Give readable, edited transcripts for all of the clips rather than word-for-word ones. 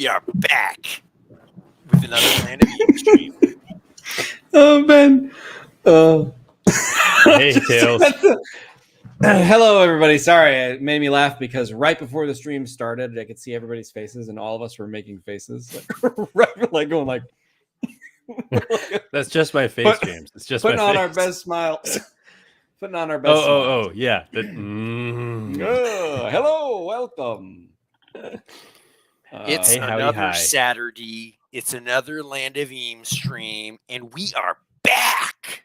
we are back with another Land of Eve stream. Oh, Ben. Hey, Tails. Hello, everybody. Sorry, it made me laugh because right before the stream started, I could see everybody's faces, and all of us were making faces, like going like. That's just my face, James. It's just putting my on face. our best smiles. Putting on our best. Oh, yeah. Hello, welcome. It's Hey, howdy, another hi. Saturday. It's another Land of Eve stream, and we are back.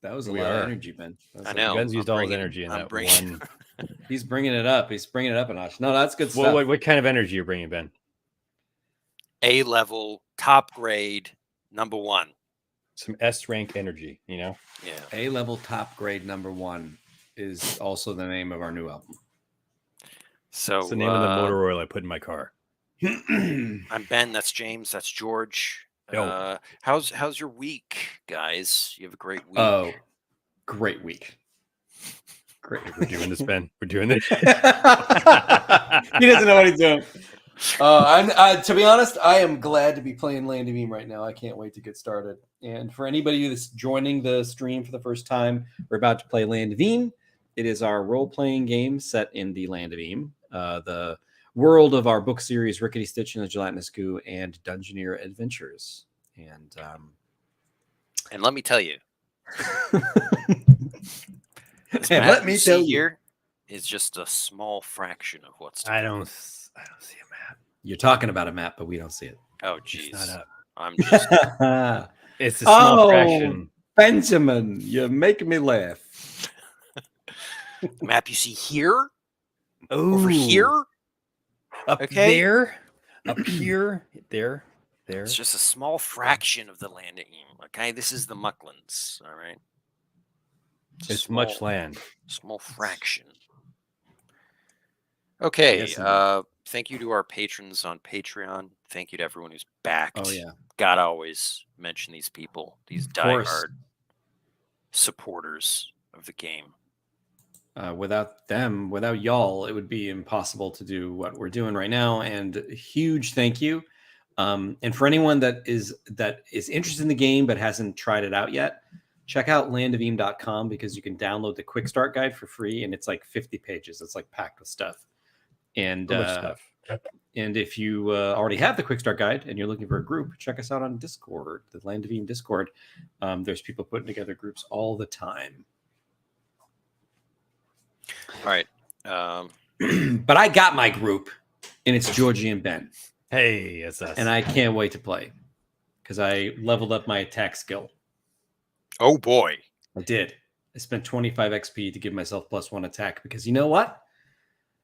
That was a We lot are. of energy, Ben. I know. Ben's used I'm all his bringing- energy in I'm that bringing- one. He's bringing it up. He's bringing it up a notch. No, that's good stuff. What kind of energy you're bringing, Ben? A level, top grade, number one. Some S rank energy, you know? Yeah. A-level top grade number 1 is also the name of our new album. So It's the name of the motor oil I put in my car. I'm Ben. That's James. That's George. Yo. How's your week, guys? You have a great week. Oh, great week. Great. We're doing this, Ben. We're doing this. He doesn't know what he's doing. To be honest, I am glad to be playing Land of Eve right now. I can't wait to get started. And for anybody that's joining the stream for the first time, we're about to play Land of Eve. It is our role-playing game set in the Land of Eve, the world of our book series, Rickety Stitch and the Gelatinous Goo and Dungeoneer Adventures. And let me tell you, this And map let me you tell see you. here is just a small fraction of what's. To I come. don't see a map. you're talking about a map, but we don't see it. Oh, It's jeez. not up. I'm just. It's a small Oh. fraction. Benjamin, you're making me laugh. The map you see here, Ooh. over here, Up Okay. there. Up here. There. it's just a small fraction of the Land of Eve. Okay, this is the Mucklands. All right. a It's much small- land. Small fraction. Okay. Yes, indeed. Thank you to our patrons on Patreon. Thank you to everyone who's backed. Oh, yeah. Gotta always mention these people, these course. diehard supporters of the game. Without them, without y'all, it would be impossible to do what we're doing right now. And huge thank you. And for anyone that is interested in the game but hasn't tried it out yet, check out landofeme.com because you can download the quick start guide for free, and it's like 50 pages. It's like packed with stuff. And So much stuff. And if you already have the quick start guide and you're looking for a group, check us out on Discord, the Land of Eve Discord. There's people putting together groups all the time. All right. But I got my group, and it's Georgie and Ben. Hey, it's us. And I can't wait to play because I leveled up my attack skill. Oh boy. I did. I spent 25 XP to give myself +1 attack because you know what?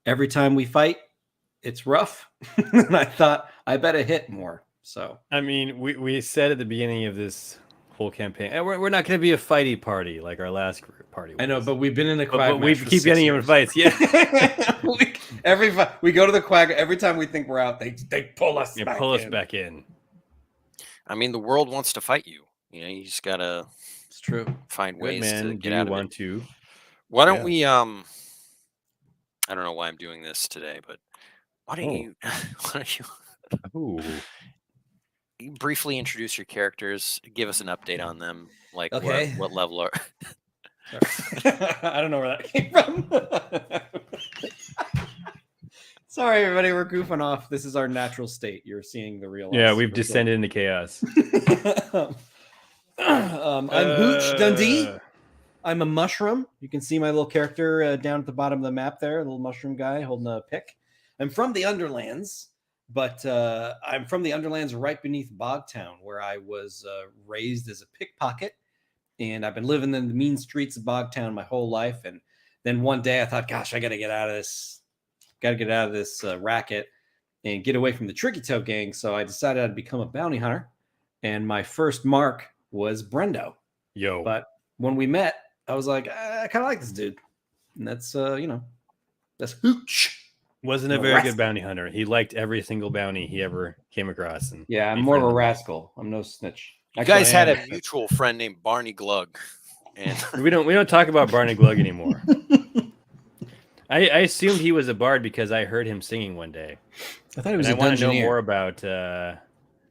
Every time we fight, it's rough. And I thought I better hit more. So I mean, we said at the beginning of this whole campaign, and we're not going to be a fighty party like our last party. I know, was. but we've been in the but quag. we keep getting in fights. Yeah, we go to the quag. Every time we think we're out, they pull us. yeah, back pull us in. back in. I mean, the world wants to fight you. You know, you just gotta It's true. find Good, ways man. to Do get you out of want it. to? Why don't Yeah. we? I don't know why I'm doing this today, but why don't Oh. you? Why don't you Ooh. briefly introduce your characters? Give us an update on them. Like Okay. what level are? I don't know where that came from. Sorry, everybody. We're goofing off. This is our natural state. You're seeing the real. Yeah, us. we've We're descended into chaos. I'm Hooch Dundee. I'm a mushroom. You can see my little character down at the bottom of the map there, a little mushroom guy holding a pick. I'm from the Underlands, but I'm from the Underlands right beneath Bogtown, where I was raised as a pickpocket. And I've been living in the mean streets of Bogtown my whole life. And then one day I thought, gosh, I got to get out of this. Got to get out of this racket and get away from the Tricky Toe gang. So I decided I'd become a bounty hunter. And my first mark was Brendo. Yo. But when we met, I was like, I kind of like this dude. And that's, that's Hooch. Wasn't a I'm a very rascal. good bounty hunter. He liked every single bounty he ever came across. And Yeah, I'm he more of a friendly. rascal. I'm no snitch. You guys had I a mutual friend named Barney Glug, and We don't talk about Barney Glug anymore. I assumed he was a bard because I heard him singing one day. I thought he was And a I want to know dungeoneer. more about.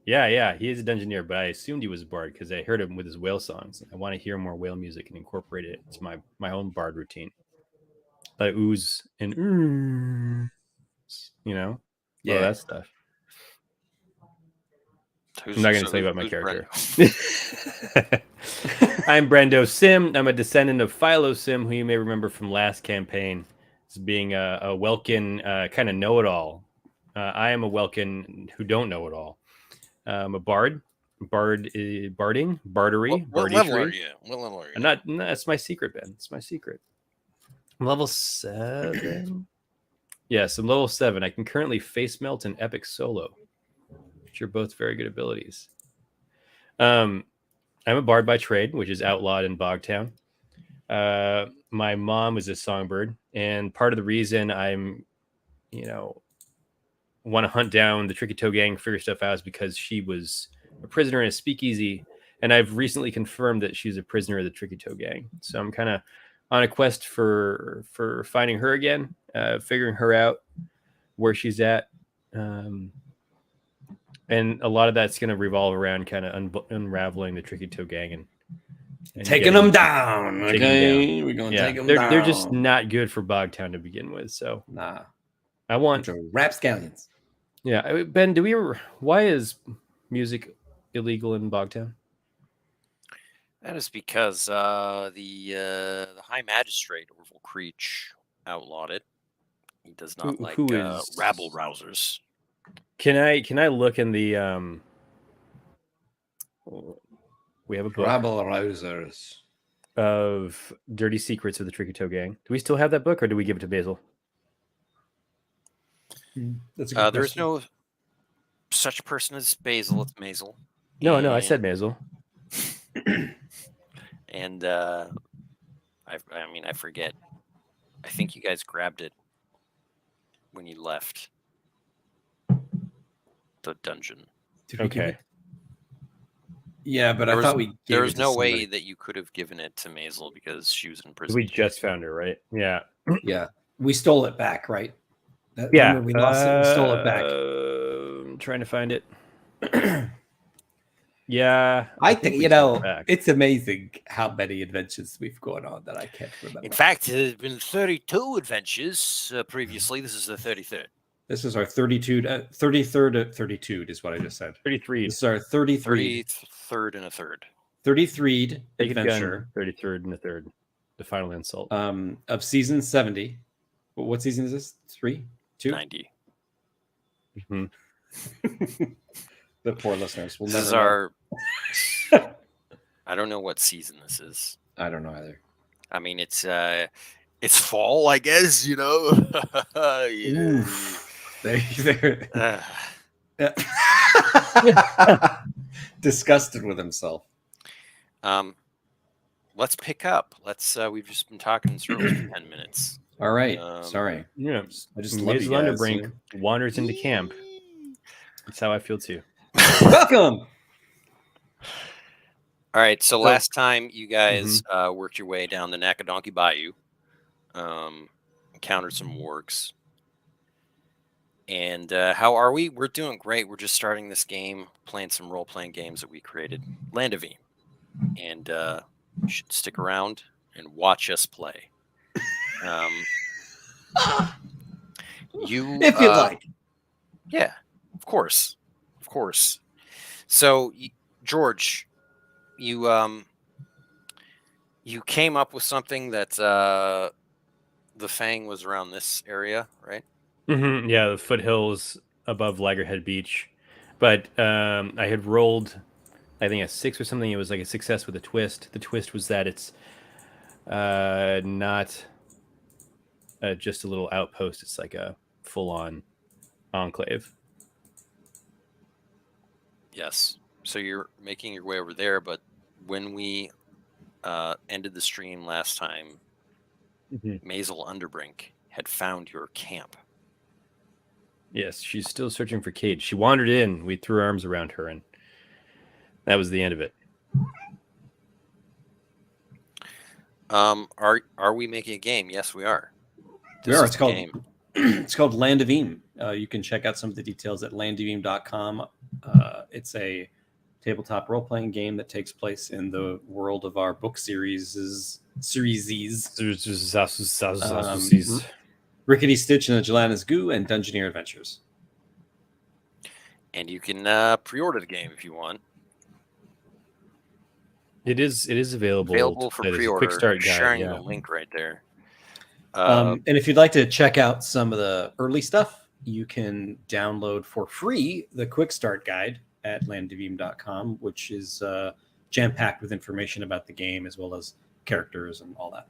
Yeah, he is a dungeoneer, but I assumed he was a bard because I heard him with his whale songs. I want to hear more whale music and incorporate it into my own bard routine. Like ooze and all that stuff. I'm not going to tell you about my character. I'm Brendo Sim. I'm a descendant of Philo Sim, who you may remember from last campaign as being a Welkin kind of know-it-all. I am a Welkin who don't know it all. I'm a bard. Bartery. What level are you? What level are you? I'm not. No, that's my secret, Ben. It's my secret. I'm level 7. Yes, I'm level 7. I can currently face melt and epic solo, which are both very good abilities. I'm a bard by trade, which is outlawed in Bogtown. My mom is a songbird, and part of the reason I'm, want to hunt down the Tricky Toe Gang, figure stuff out, is because she was a prisoner in a speakeasy, and I've recently confirmed that she's a prisoner of the Tricky Toe Gang. So I'm kind of on a quest for finding her again, figuring her out, where she's at. And a lot of that's going to revolve around kind of unraveling the Tricky Toe Gang and taking them down. Okay, we're going to take them down. They're just not good for Bogtown to begin with. So nah, I want rapscallions. Yeah, Ben, why is music illegal in Bogtown? That is because the High Magistrate Orville Creech outlawed it. He does not like rabble rousers. Can I look in the we have a book, rabble rousers, of Dirty Secrets of the Tricky Toe Gang. Do we still have that book, or do we give it to Basil? That's a good there's no such person as Basil. It's Maisel. No, I said Maisel. And I forget. I think you guys grabbed it when you left the dungeon. Okay. Yeah, but I thought we. There was no way that you could have given it to Maisel because she was in prison. We just found her, right? Yeah. Yeah, we stole it back, right? Yeah, we lost it. We stole it back. I'm trying to find it. Yeah, I think it's amazing how many adventures we've gone on that I can't remember. In fact, there's been 32 adventures previously. This is the 33rd. This is our 33rd 32 is what I just said. 33. This is our 33rd. 33rd and a third. 33rd adventure. 33rd and a third. The final insult. Of season 70. What season is this? 3? 2? 90. Mm-hmm. The poor listeners will this never is our. I don't know what season this is. I don't know either. I mean, it's fall, I guess. Disgusted with himself. Let's pick up. We've just been talking in circles for 10 minutes. All right. Sorry. Yeah. I just love you guys. Underbrink wanders into camp. That's how I feel too. Welcome. All right. So last time you guys worked your way down the Nakadonki Bayou, encountered some wargs. And how are we? We're doing great. We're just starting this game, playing some role-playing games that we created, Land of E. And you should stick around and watch us play. If you'd like. Yeah, of course. So, George, you came up with something that the Fang was around this area, right? Mm-hmm. Yeah, the foothills above Laggerhead Beach. But I had rolled, I think, a 6 or something. It was like a success with a twist. The twist was that it's not just a little outpost. It's like a full-on enclave. Yes. So you're making your way over there, but when we ended the stream last time, Maisel Underbrink had found your camp. Yes, she's still searching for Cade. She wandered in. We threw arms around her, and that was the end of it. Are we making a game? Yes, we are. We are. It's called it's called Land of Eam. You can check out some of the details at landoveam.com. It's a tabletop role-playing game that takes place in the world of our book series. Rickety Stitch and the Gelatinous Goo and Dungeoneer Adventures. And you can pre-order the game if you want. It is available for pre-order. Quick start guide, sharing the link right there. And if you'd like to check out some of the early stuff, you can download for free the Quick Start Guide at landoveam.com, which is jam-packed with information about the game as well as characters and all that.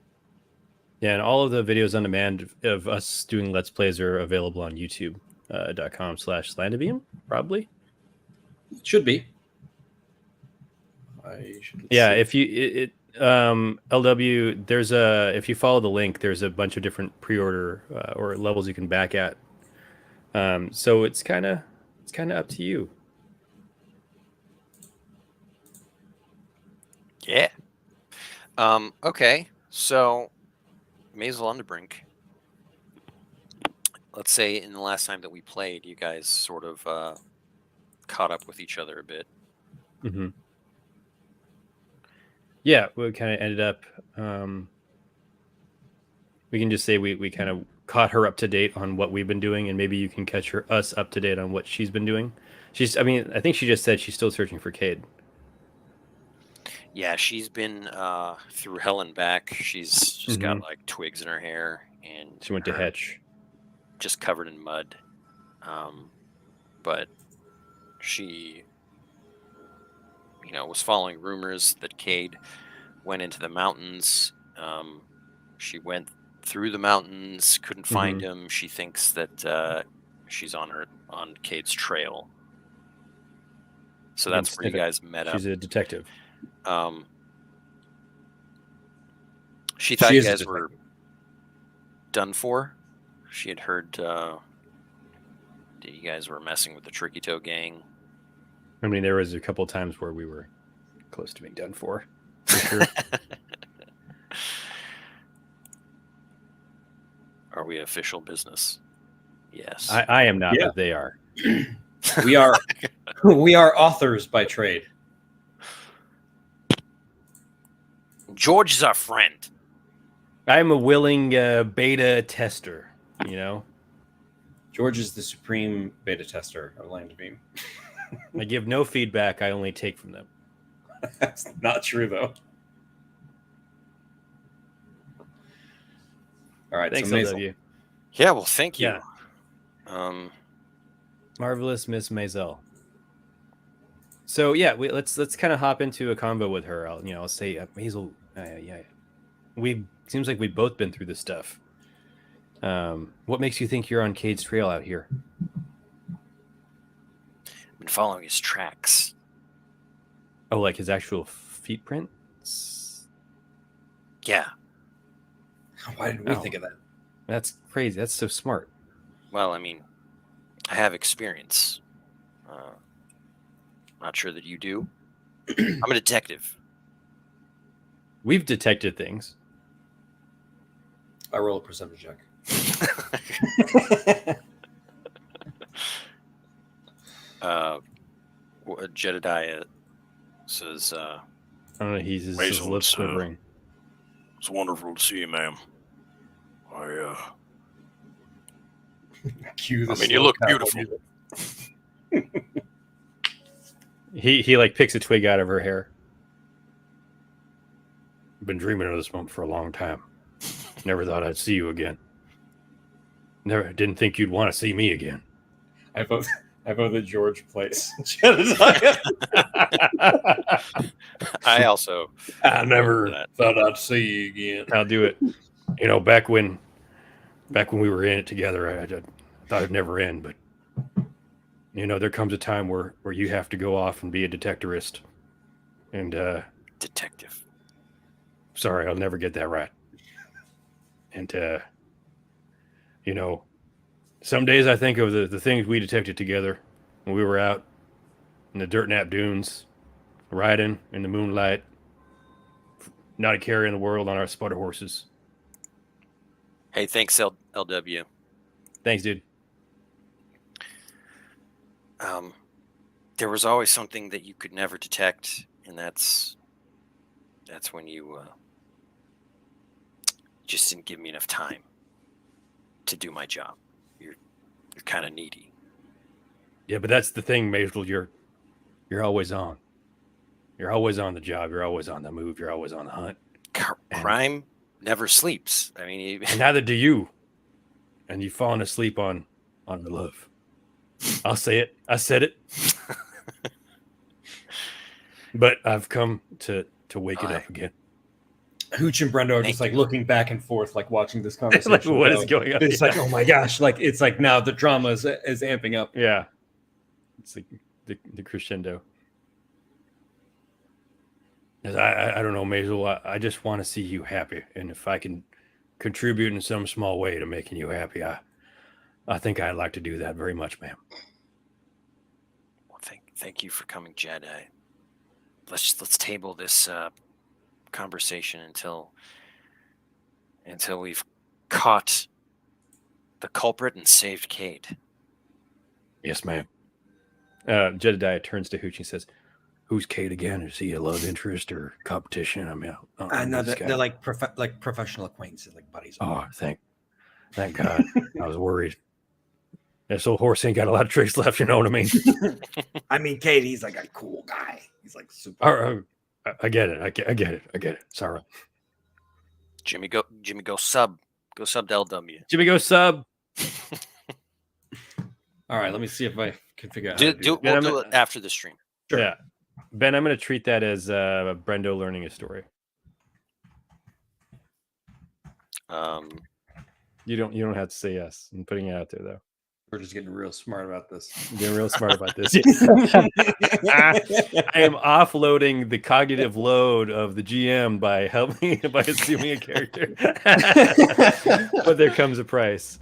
Yeah, and all of the videos on demand of us doing Let's Plays are available on youtube.com/landoveam, probably. It should be. If you LW, there's if you follow the link, there's a bunch of different pre-order or levels you can back at. So it's kind of up to you. Yeah. Okay. So Maisel Underbrink. Let's say in the last time that we played, you guys sort of caught up with each other a bit. Mm-hmm. Yeah, we kind of ended up. We can just say we kind of caught her up to date on what we've been doing, and maybe you can catch us up to date on what she's been doing. I think she just said she's still searching for Cade. Yeah, she's been through hell and back. She's got like twigs in her hair, and she went to Hetch, just covered in mud. But she, was following rumors that Cade went into the mountains. She went through the mountains, couldn't find him. She thinks that she's on Cade's trail. So that's where you guys met up. She's a detective. She thought you guys were done for. She had heard that you guys were messing with the Tricky Toe gang. I mean, there was a couple of times where we were close to being done for sure. Are we official business? Yes. I am not, but they are. We are authors by trade. George is our friend. I'm a willing beta tester, George is the supreme beta tester of Land of Eam. I give no feedback. I only take from them. That's not true, though. All right. Thanks, so LW. Yeah, well, thank you. Yeah. Marvelous Miss Maisel. So yeah, let's kind of hop into a convo with her. I'll say, Maisel, seems like we've both been through this stuff. What makes you think you're on Cade's trail out here? I've been following his tracks. Oh, like his actual feet prints? Yeah. Why didn't we think of that? That's crazy. That's so smart. Well, I mean, I have experience. Not sure that you do. I'm a detective. We've detected things. I roll a perception check. Jedediah says, I don't know, his lips quivering. It's wonderful to see you, ma'am. You look beautiful. He like picks a twig out of her hair. I've been dreaming of this moment for a long time. Never thought I'd see you again. Never didn't think you'd want to see me again. I vote that George plays. I also. I never thought I'd see you again. I'll do it. Back when we were in it together, I thought it'd never end. But there comes a time where you have to go off and be a detectorist. And detective. Sorry, I'll never get that right. And some days I think of the things we detected together when we were out in the dirt nap dunes, riding in the moonlight, not a care in the world on our sputter horses. Hey, thanks, LW. Thanks, dude. There was always something that you could never detect, and that's when you just didn't give me enough time to do my job. You're kind of needy. Yeah, but that's the thing, Maisel. You're always on. You're always on the job. You're always on the move. You're always on the hunt. Crime never sleeps. I mean, and neither do you. And you've fallen asleep on the love. I'll say it. I said it. But I've come to wake it up again. Hooch and Brendo are just like looking back and forth, like watching this conversation. Like, what is going on? It's like, oh my gosh, like it's like now the drama is amping up. Yeah, it's like the crescendo. I don't know, Maisel. I just want to see you happy, and if I can contribute in some small way to making you happy, I think I'd like to do that very much, ma'am. Well, thank you for coming, Jed. Let's table this conversation until we've caught the culprit and saved Kate. Yes, ma'am. Jedediah turns to Hooch and says, "Who's Kate again? Is he a love interest or competition?" I mean, no, they're like professional acquaintances, like buddies. Oh, thank God. I was worried. This old horse ain't got a lot of tricks left. You know what I mean? I mean, Kate, he's like a cool guy. He's like super. I get it. I get it. Sorry. Jimmy, go sub. Go sub to LW. Jimmy, go sub. All right, let me see if I can figure out. We'll do it after the stream. Sure. Yeah, Ben, I'm going to treat that as Brendo learning a story. You don't have to say yes. I'm putting it out there though. We're just getting real smart about this. Getting real smart about this. I am offloading the cognitive load of the GM by assuming a character. But there comes a price.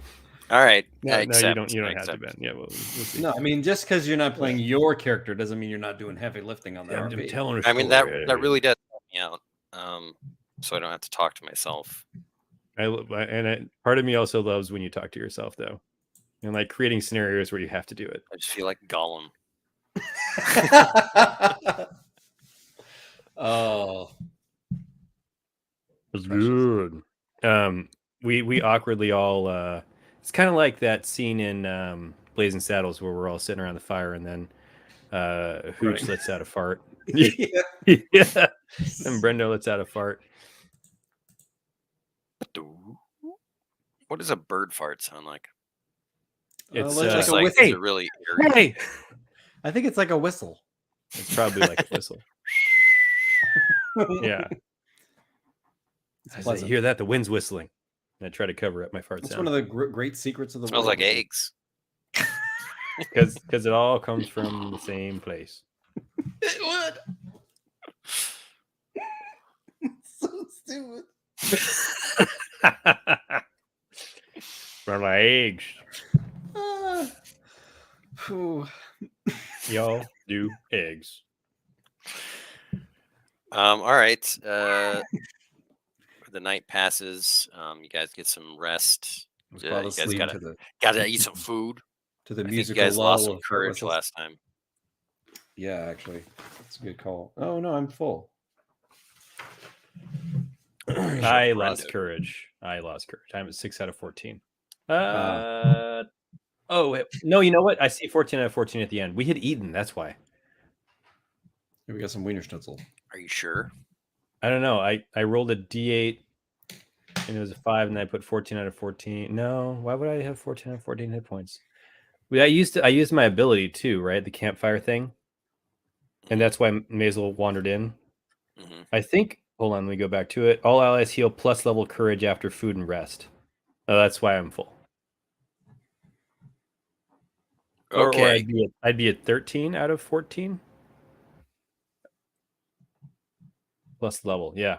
All right. No, you don't have to, Ben. Yeah, we'll see. No, I mean, just because you're not playing your character doesn't mean you're not doing heavy lifting on that. I'm telling her. I mean, that really does help me out. So I don't have to talk to myself. Part of me also loves when you talk to yourself, though, and like creating scenarios where you have to do it. I just feel like Gollum. Oh, it's good. We awkwardly all. It's kind of like that scene in Blazing Saddles where we're all sitting around the fire, and then Hooch lets out a fart. Yeah. And Brendo lets out a fart. What does a bird fart sound like? It's like a really eerie. Hey! I think it's like a whistle. It's probably like a whistle. Yeah. I hear that? The wind's whistling. And I try to cover up my fart sound. It's one of the great secrets of the world. Smells like eggs. Because it all comes from the same place. It would. It's so stupid. Smell like eggs. Y'all do eggs. All right. The night passes. You guys get some rest. You guys gotta eat some food. To the music. musical You guys lost some courage last time. Yeah, actually, that's a good call. Oh no, I'm full. I lost courage. I'm at 6 out of 14. Oh no, you know what? I see 14 out of 14 at the end. We had eaten. That's why. Here we got some Wiener Schnitzel. Are you sure? I don't know. I rolled a D8 and it was a 5, and I put 14 out of 14. No, why would I have 14 out of 14 hit points? I used my ability too, right? The campfire thing, and that's why Maisel wandered in. Mm-hmm. I think. Hold on, let me go back to it. All allies heal plus level courage after food and rest. Oh, that's why I'm full. Okay. Or I'd be at 13 out of 14. Plus level, yeah.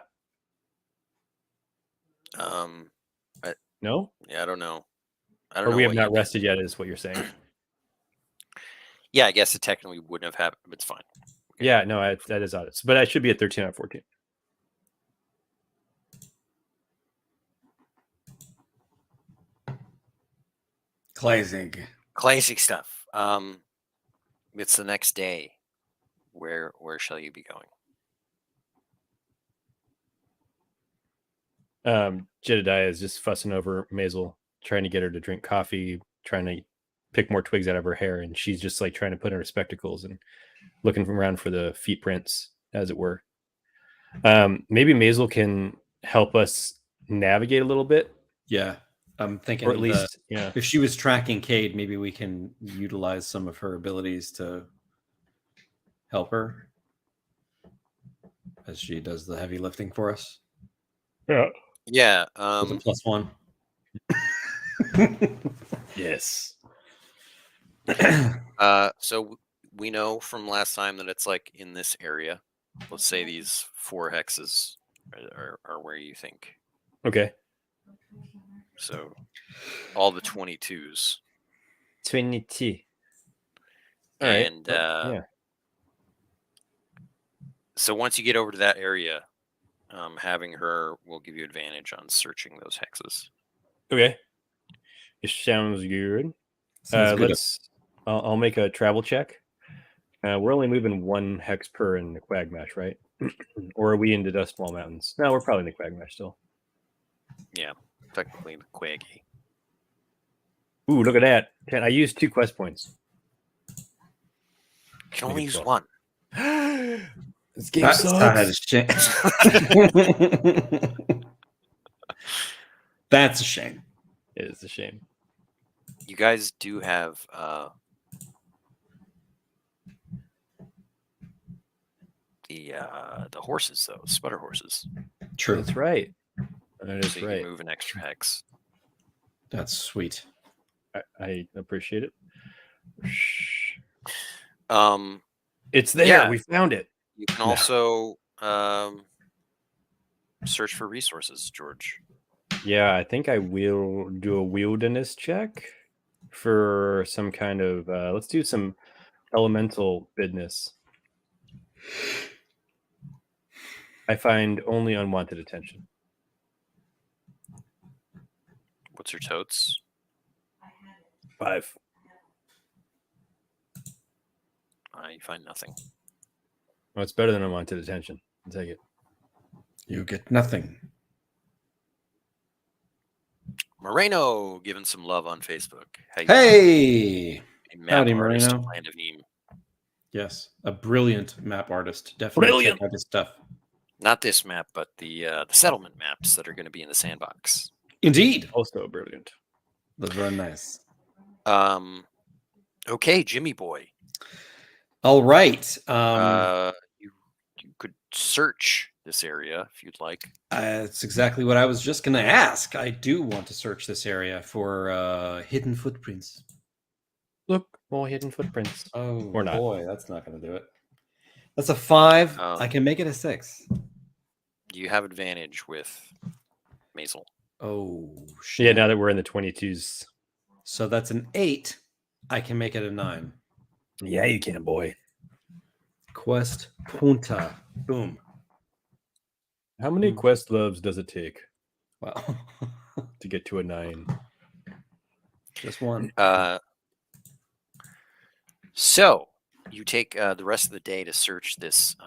No? Yeah, I don't know. Or we have not rested yet, is what you're saying. Yeah, I guess it technically wouldn't have happened, but it's fine. Okay. Yeah, no, that is odd. But I should be at 13 out of 14. Classic stuff. It's the next day. Where shall you be going? Jedediah is just fussing over Maisel, trying to get her to drink coffee, trying to pick more twigs out of her hair, and she's just like trying to put on her spectacles and looking around for the feet prints, as it were. Maybe Maisel can help us navigate a little bit. Yeah, I'm thinking, or at least, yeah. If she was tracking Cade, maybe we can utilize some of her abilities to help her as she does the heavy lifting for us. Yeah. Yeah. With a +1. Yes. So we know from last time that it's like in this area. Let's say these 4 hexes are where you think. Okay. So all the 22s. 22. All right. And yeah. So once you get over to that area, having her will give you advantage on searching those hexes. Okay. It sounds good. Sounds good. I'll make a travel check. We're only moving 1 hex per in the Quagmash, right? Or are we into Dustwall Mountains? No, we're probably in the Quagmash still. Yeah, technically the Quaggy. Ooh, look at that. I used 2 quest points. You can only use 1. This game sucks. That's a shame. It is a shame. You guys do have the horses, though, sputter horses. True. That's right. That is so you right. can move an extra hex. That's sweet. I appreciate it. It's there. Yeah. We found it. You can also search for resources, George. Yeah, I think I will do a wilderness check for some kind of. Let's do some elemental business. I find only unwanted attention. What's your totes? 5. You find nothing. Well, it's better than unwanted attention. I'll take it. You get nothing. Moreno giving some love on Facebook. Hey! Howdy, Moreno. Land of Neem. Yes, a brilliant map artist. Definitely check out his stuff. Not this map, but the settlement maps that are going to be in the sandbox. Indeed. Also brilliant. Those are nice. Okay, Jimmy boy. All right. You could search this area if you'd like. That's exactly what I was just going to ask. I do want to search this area for hidden footprints. Look, more hidden footprints. Oh, or not. Boy, that's not going to do it. That's a 5. I can make it a 6. You have advantage with Maisel. Oh, shit. Yeah, now that we're in the 22s. So that's an 8. I can make it a 9. Yeah, you can, boy. Quest punta. Boom. How many quest loves does it take? Well, to get to a 9? Just 1. So you take the rest of the day to search this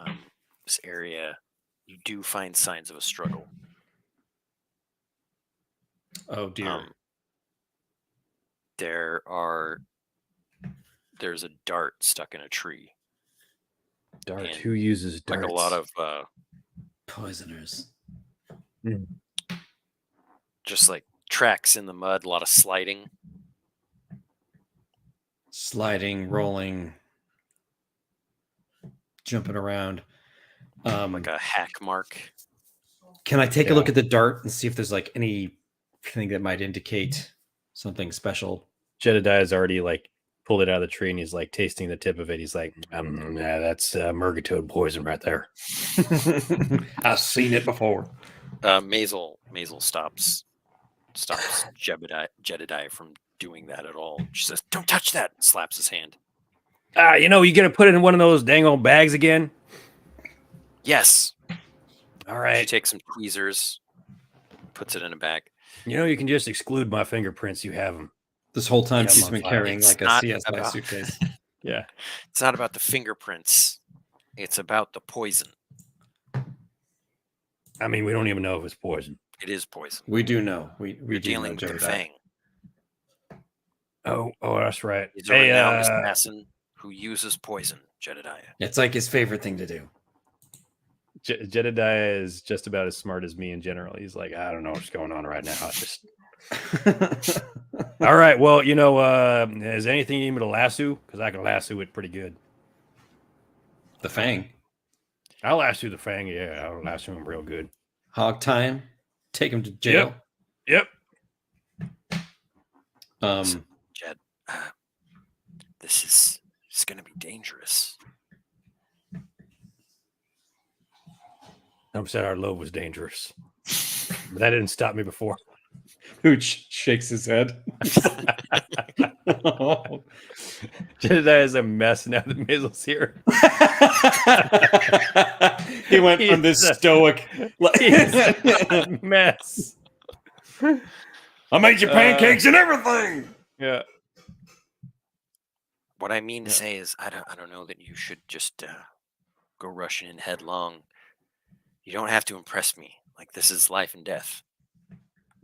this area. You do find signs of a struggle. Oh dear. There's a dart stuck in a tree. Dart. Who uses darts? Like a lot of poisoners. Just like tracks in the mud, a lot of sliding. Sliding, rolling, jumping around. Like a hack mark. Can I take a look at the dart and see if there's like anything that might indicate something special? Jedediah's already like pulled it out of the tree and he's like tasting the tip of it. He's like, yeah, that's murgatoad poison right there. I've seen it before. Maisel stops Jedediah from doing that at all. She says, "Don't touch that!" and slaps his hand. You gonna put it in one of those dang old bags again? Yes. All right. She takes some tweezers, puts it in a bag. You can just exclude my fingerprints. You have them. This whole time It's- she's been carrying it's like a not CSI about- suitcase. Yeah. It's not about the fingerprints. It's about the poison. I mean, we don't even know if it's poison. It is poison. We do know. We You're do know dealing with the Jedediah. Fang. Oh, that's right. He's a renowned assassin who uses poison, Jedediah. It's like his favorite thing to do. Jedediah is just about as smart as me in general. He's like, I don't know what's going on right now. It's just all right. Well, you know, is anything you need me to lasso? Because I can lasso it pretty good. The Fang. I'll lasso the Fang. Yeah, I'll lasso him real good. Hog time. Take him to jail. Yep. Jed, this is going to be dangerous. Some said our love was dangerous, but that didn't stop me before. Hooch shakes his head. Jedediah is a mess now that Maisel's here. He went on this stoic. He's a mess. I made you pancakes and everything. Yeah. What I mean to say is, I don't know that you should just go rushing in headlong. You don't have to impress me. Like, this is life and death.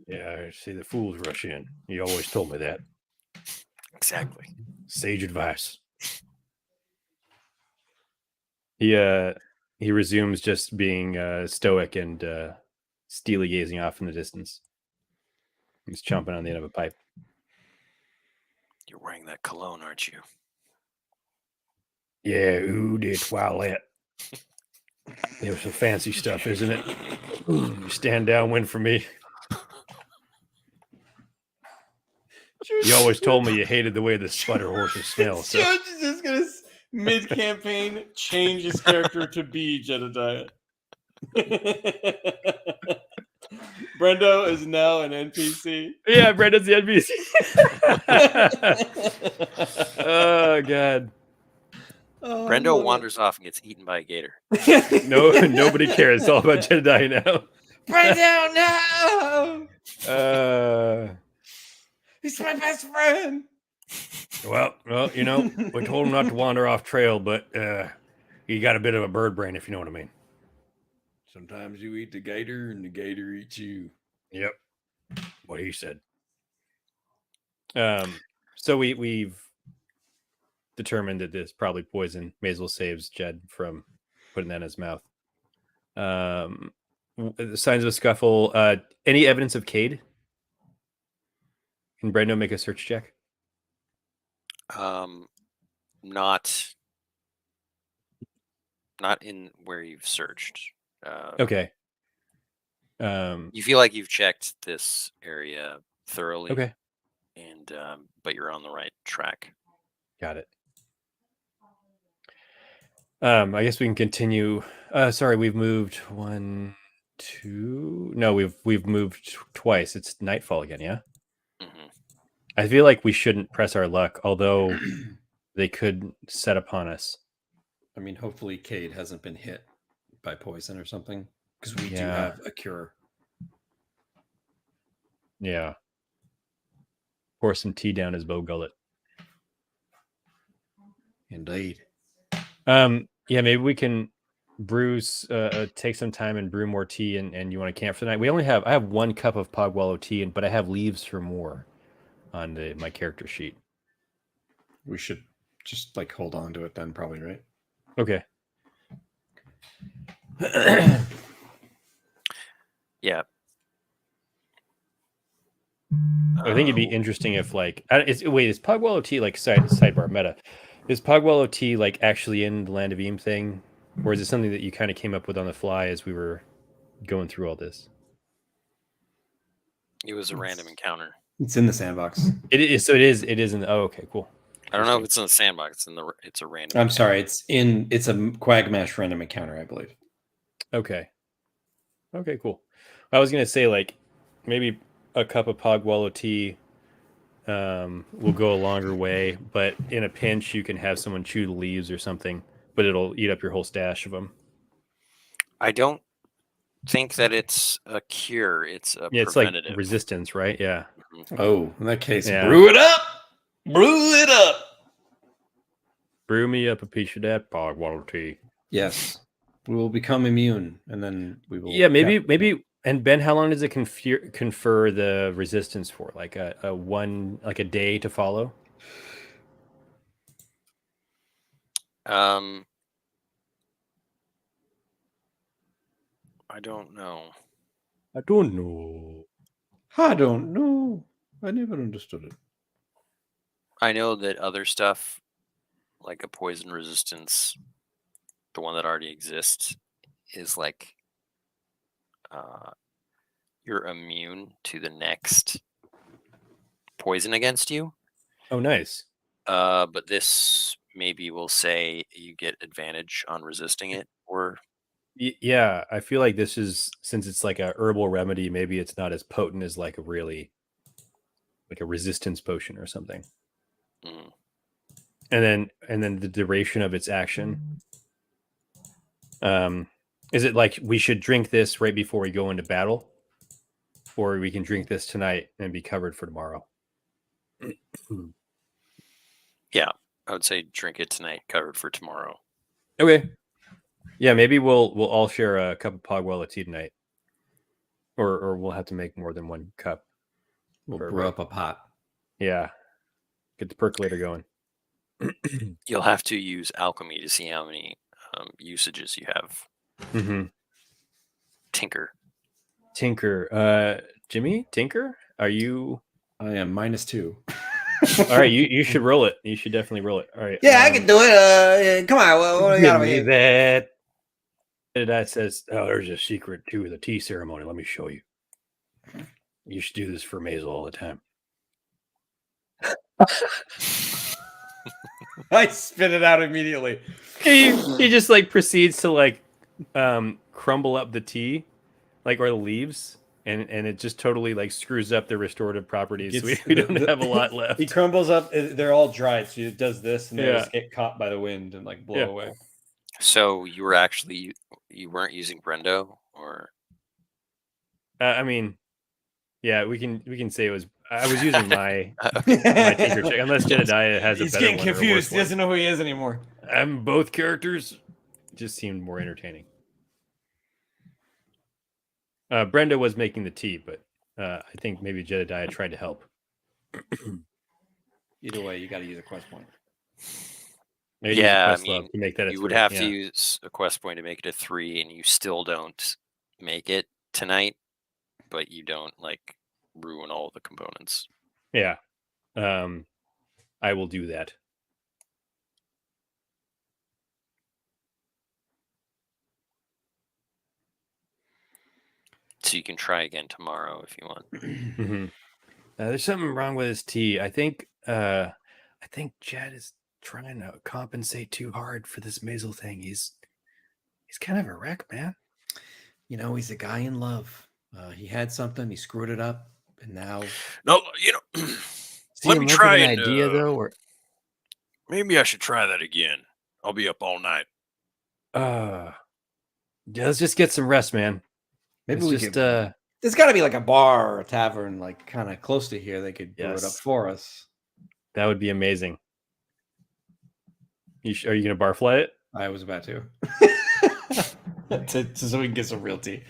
Yeah, I see the fools rush in. You always told me that. Exactly. Sage advice. He resumes just being stoic and steely gazing off in the distance. He's chomping on the end of a pipe. You're wearing that cologne, aren't you? Yeah, ooh, did toilet. It was some fancy stuff, isn't it? You stand downwind for me. You always told me you hated the way the sputter horses smell. So. Judge is just gonna mid-campaign change his character to be Jedediah. Brendo is now an NPC. Yeah, Brendan's the NPC. Oh god. Brendo wanders off and gets eaten by a gator. No, nobody cares. It's all about Jedediah now. Brendo, no! He's my best friend. Well, you know, we told him not to wander off trail, but he got a bit of a bird brain, if you know what I mean. Sometimes you eat the gator and the gator eats you. Yep. What he said. So we've determined that this is probably poison. Maisel saves Jed from putting that in his mouth. Signs of a scuffle. Any evidence of Cade? Can Brendo make a search check? Not in where you've searched. Okay. You feel like you've checked this area thoroughly. Okay. And but you're on the right track. Got it. I guess we can continue. Sorry, we've moved 1, 2. No, we've moved twice. It's nightfall again, yeah? Mm-hmm. I feel like we shouldn't press our luck, although they could set upon us. I mean, hopefully Cade hasn't been hit by poison or something, because we do Yeah. have a cure. Yeah. Pour some tea down his bow gullet. Indeed. Yeah, maybe we can brew, take some time and brew more tea, and you want to camp for the night? I have 1 cup of Pogwallow tea, but I have leaves for more on my character sheet. We should just like hold on to it then, probably, right? Okay. Yeah. I think it'd be interesting if like is Pogwallow tea like sidebar meta? Is Pogwallow tea like actually in the Land of Eam thing, or is it something that you kind of came up with on the fly as we were going through all this? It was a random encounter. It's in the sandbox. It is. So it is. It is in. Oh, okay, cool. I don't know if it's in the sandbox. It's a random. I'm sorry. It's a Quagmash random encounter, I believe. Okay. Okay, cool. I was gonna say like maybe a cup of Pogwallow tea will go a longer way, but in a pinch you can have someone chew the leaves or something, but it'll eat up your whole stash of them. I don't think that it's a cure. It's a Yeah, it's like preventative. resistance, right? Yeah. Oh, in that case, Yeah. brew it up. Brew it up. Brew me up a piece of that pog water tea. Yes. We will become immune, and then we will. Yeah, maybe. And Ben, how long does it confer the resistance for? Like a day to follow? I don't know. I don't know. I don't know. I never understood it. I know that other stuff, like a poison resistance, the one that already exists, is like you're immune to the next poison against you. Oh, nice. But this maybe will say you get advantage on resisting it, or Yeah, I feel like this is, since it's like a herbal remedy, maybe it's not as potent as like a resistance potion or something. mm, And then the duration of its action. Is it like we should drink this right before we go into battle, or we can drink this tonight and be covered for tomorrow? yeah, I would say drink it tonight, covered for tomorrow. Okay. Yeah, maybe we'll all share a cup of Pogwella tea tonight, or we'll have to make more than one cup. We'll For brew everybody. up a pot. Yeah, get the percolator going. You'll have to use alchemy to see how many usages you have. Mm-hmm. Tinker. Tinker, Jimmy, Tinker, are you? I am -2. All right, you should roll it. You should definitely roll it. All right. Yeah, I can do it. Come on, what do we got over here? That. That says, "Oh, there's a secret to the tea ceremony. Let me show you. You should do this for Maisel all the time." I spit it out immediately. He just like proceeds to like crumble up the tea, like, or the leaves, and it just totally like screws up the restorative properties. We don't have a lot left. He crumbles up. They're all dried, so he does this, and they Yeah. just get caught by the wind and like blow Yeah. away. So you weren't using Brendo, or I mean, yeah, we can say it was. I was using my tinker check, unless Jedediah has a He's better getting one or a confused. worse He one. doesn't know who he is anymore. Both characters just seemed more entertaining. Brenda was making the tea, but I think maybe Jedediah tried to help. Either way, you got to use a quest point. Maybe use a yeah, I quest love mean, to make that a you would 3, have yeah. to use a quest point to make it a 3, and you still don't make it tonight, but you don't like ruin all the components. Yeah. I will do that. So you can try again tomorrow if you want. Mm-hmm. There's something wrong with his tea. I think Jed is trying to compensate too hard for this Maisel thing. He's kind of a wreck, man. You know, he's a guy in love. He had something, he screwed it up, and now. No, let me try an and, idea though, or maybe I should try that again. I'll be up all night. yeah, let's just get some rest, man. Maybe It's we just could. There's got to be like a bar or a tavern, like kind of close to here. They could brew it up Yes. for us. that would be amazing. Are you gonna barfly it? I was about to. So we can get some real tea.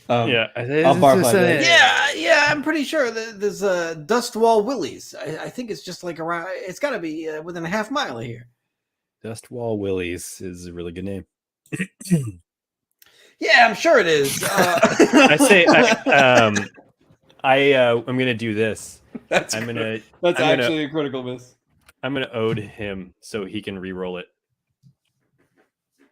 Yeah, I'll barfly that. Yeah, I'm pretty sure there's a Dustwall Willie's. I think it's just like around. It's got to be within a half mile of here. Dustwall Willie's is a really good name. Yeah, I'm sure it is. I say, I'm gonna do this. That's actually a critical miss. I'm gonna ode him so he can re-roll it.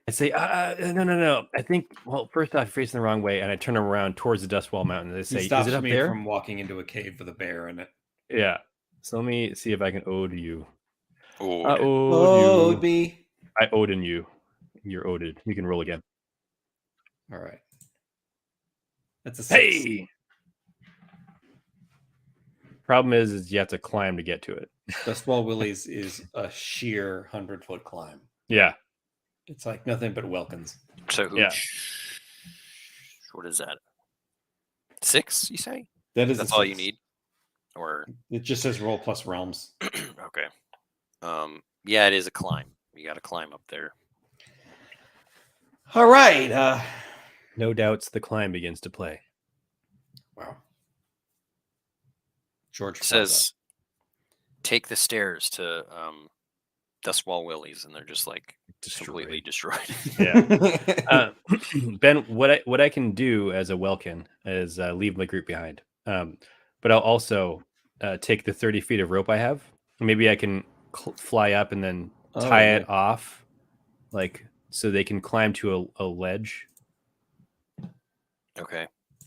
I say, no. I think, well, first off, you're facing the wrong way, and I turn him around towards the Dustwall Mountain. And they say, He stops is it up me there? from walking into a cave with a bear in it. Yeah. So let me see if I can ode you. Oh, I ode Oh, you. me. I ode in you. You're oded. You can roll again. All right. That's a 6. Hey. Problem is you have to climb to get to it. Dustwall Willie's is a sheer 100-foot climb. Yeah. It's like nothing but Welkins. so Yeah. What is that? 6, you say? That is That's a all you 6. need? Or It just says roll plus realms. okay. Yeah, it is a climb. You got to climb up there. All right. No doubts the climb begins to play. Wow. George It says, take the stairs to Dustwall Willie's, and they're just like completely destroyed. Yeah. Ben, what I can do as a Welkin is leave my group behind. But I'll also take the 30 feet of rope I have. Maybe I can fly up and then tie it off, like so they can climb to a ledge. Okay.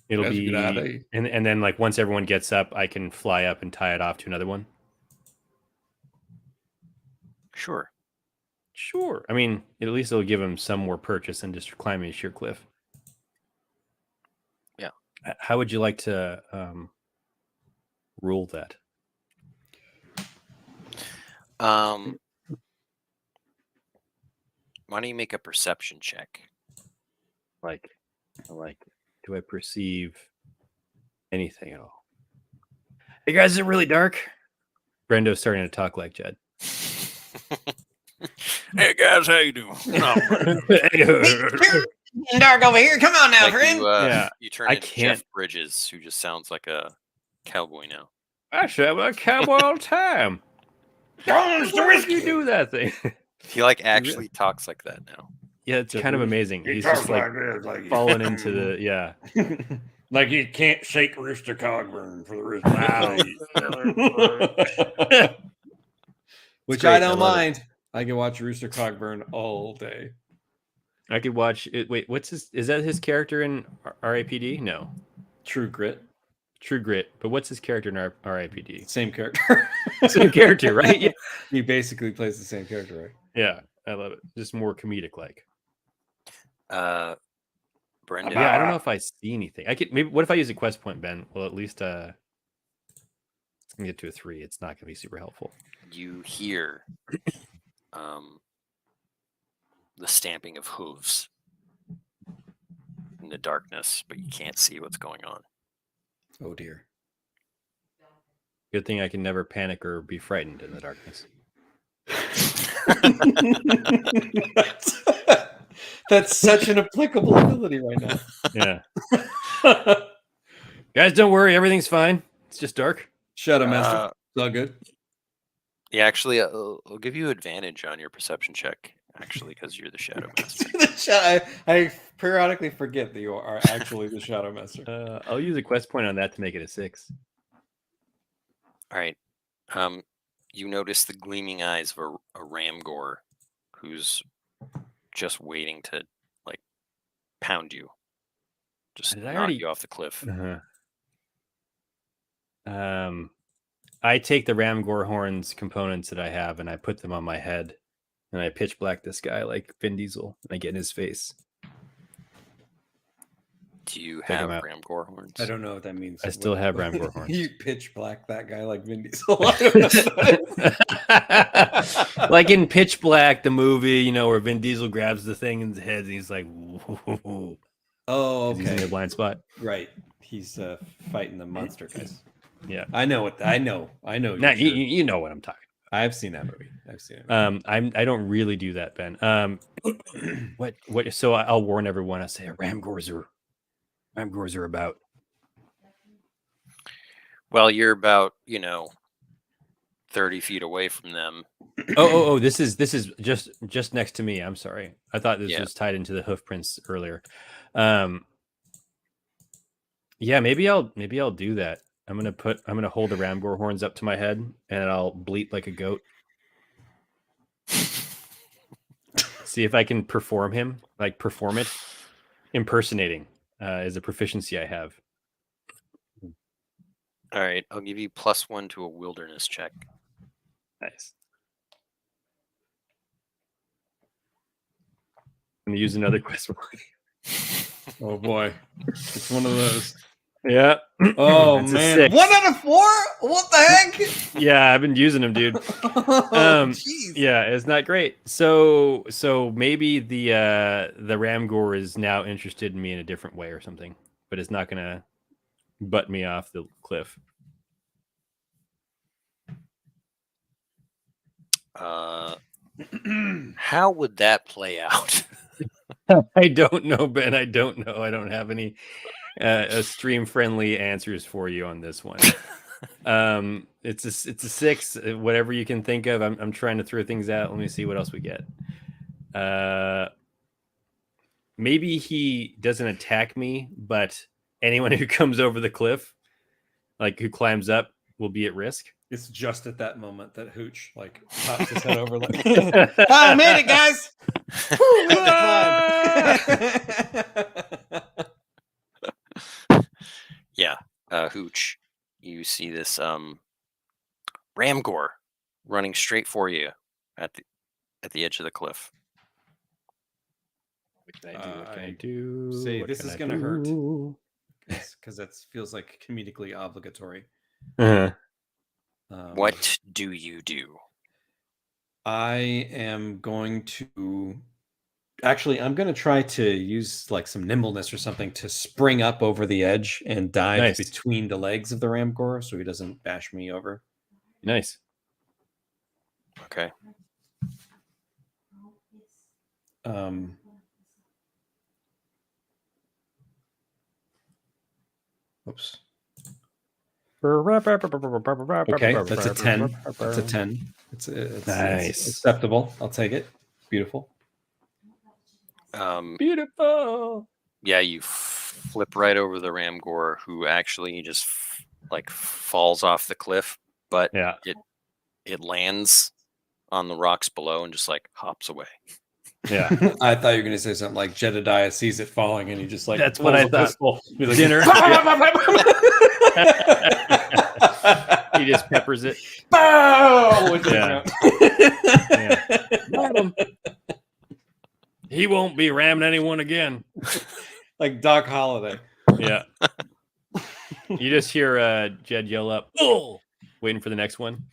It'll That's a be good idea. and then like once everyone gets up, I can fly up and tie it off to another one. Sure. Sure. I mean, at least it'll give them some more purchase than just climbing a sheer cliff. Yeah. How would you like to rule that? Why don't you make a perception check? Like, do I perceive anything at all? Hey guys, is it really dark? Brendo's starting to talk like Jed. Hey guys, how you doing? Dark over here. Come on now, Like friend. you turn into can't- Jeff Bridges, who just sounds like a cowboy now. I should have a cowboy all the time. Why would you do that thing? He like actually talks like that now. Yeah, it's kind of amazing. He He's talks just like this, like falling into the like you can't shake Rooster Cogburn for the rest of the day. Which great, I I don't love it. mind. I can watch Rooster Cogburn all day. I could watch it. Wait, is that his character in RAPD? No. True Grit. True Grit. But what's his character in RAPD? Same character. Same character, right? Yeah. He basically plays the same character, right? Yeah, I love it. Just more comedic like. Brendan. Yeah, I don't know if I see anything. I could maybe. What if I use a quest point, Ben? Well, at least it's gonna get to a 3. It's not gonna be super helpful. You hear the stamping of hooves in the darkness, but you can't see what's going on. Oh dear. Good thing I can never panic or be frightened in the darkness. That's such an applicable ability right now. Yeah. Guys, don't worry. Everything's fine. It's just dark. Shadow Master. It's all good. Yeah, actually, I'll give you advantage on your perception check, actually, because you're the Shadow Master. I periodically forget that you are actually the Shadow Master. I'll use a quest point on that to make it a 6. All right. You notice the gleaming eyes of a Ramgor who's just waiting to, like, pound you. Just Did I knock already- you off the cliff. I take the Ramgor horns components that I have and I put them on my head and I pitch black this guy like Vin Diesel and I get in his face. Do you Take have 'em out. Ramgor horns? I don't know what that means. I still have Ramgor horns. You pitch black that guy like Vin Diesel. I don't know what that is. Like in Pitch Black, the movie, you know, where Vin Diesel grabs the thing in his head and he's like, whoa. Oh, He's in okay. a blind spot. Right. He's fighting the monster guys. Yeah. I know what I know. Now, you know what I'm talking I've seen that movie. I've seen it. about. I don't really do that, Ben. What so I'll warn everyone. I say Ramgors are about. Well, you're about, 30 feet away from them. Oh, this is just next to me. I'm sorry. I thought this Yeah. was tied into the hoof prints earlier. Yeah, maybe I'll do that. I'm gonna hold the Ramgor horns up to my head and I'll bleat like a goat. See if I can perform it. Impersonating is a proficiency I have. All right, I'll give you +1 to a wilderness check. Nice. I'm gonna use another quest point. Oh boy. It's one of those. Yeah. Oh It's a man. 6. 1 out of 4? What the heck? Yeah, I've been using them, dude. Oh, jeez. Yeah, it's not great. So maybe the Ramgor is now interested in me in a different way or something, but it's not gonna butt me off the cliff. How would that play out? I don't know, Ben. I don't know. I don't have any stream friendly answers for you on this one. It's a 6. Whatever you can think of. I'm trying to throw things out. Let me see what else we get. Maybe he doesn't attack me, but anyone who comes over the cliff, like who climbs up, will be at risk. It's just at that moment that Hooch like pops his head over, like, "I made it, guys!" Woo, we have to climb. Yeah, Hooch, you see this Ramgor running straight for you at the edge of the cliff. What can I do? What can I do? Say What this can is I gonna hurt do? because that feels like comedically obligatory. Uh-huh. What do you do? I am going to actually. I'm going to try to use like some nimbleness or something to spring up over the edge and dive Nice. between the legs of the Ramgor, so he doesn't bash me over. Nice. Okay. Oops. Okay, that's a 10. That's a 10. It's Nice. acceptable. I'll take it. Beautiful. Beautiful. Yeah, you flip right over the Ramgor, who actually just like falls off the cliff, but Yeah. it lands on the rocks below and just like hops away. Yeah. I thought you were going to say something like Jedediah sees it falling and he just like That's what I thought. Like, Dinner. He just peppers it. Bow! Yeah. Yeah. He won't be ramming anyone again. Like Doc Holliday. Yeah. You just hear Jed yell up, "Oh!" Waiting for the next one.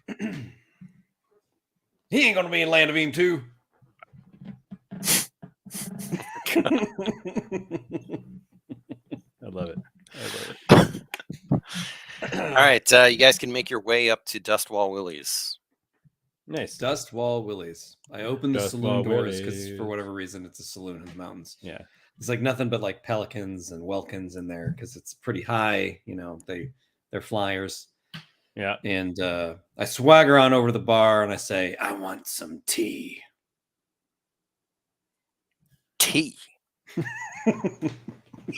He ain't gonna be in Land of Eam 2. I love it. All right, you guys can make your way up to Dustwall Willie's. Nice. Dustwall Willie's. I opened the Dustwall saloon doors because Willie's. for whatever reason it's a saloon in the mountains. Yeah. It's like nothing but like pelicans and welkins in there because it's pretty high. You know, they're flyers. Yeah. And I swagger on over to the bar and I say, "I want some tea." Tea.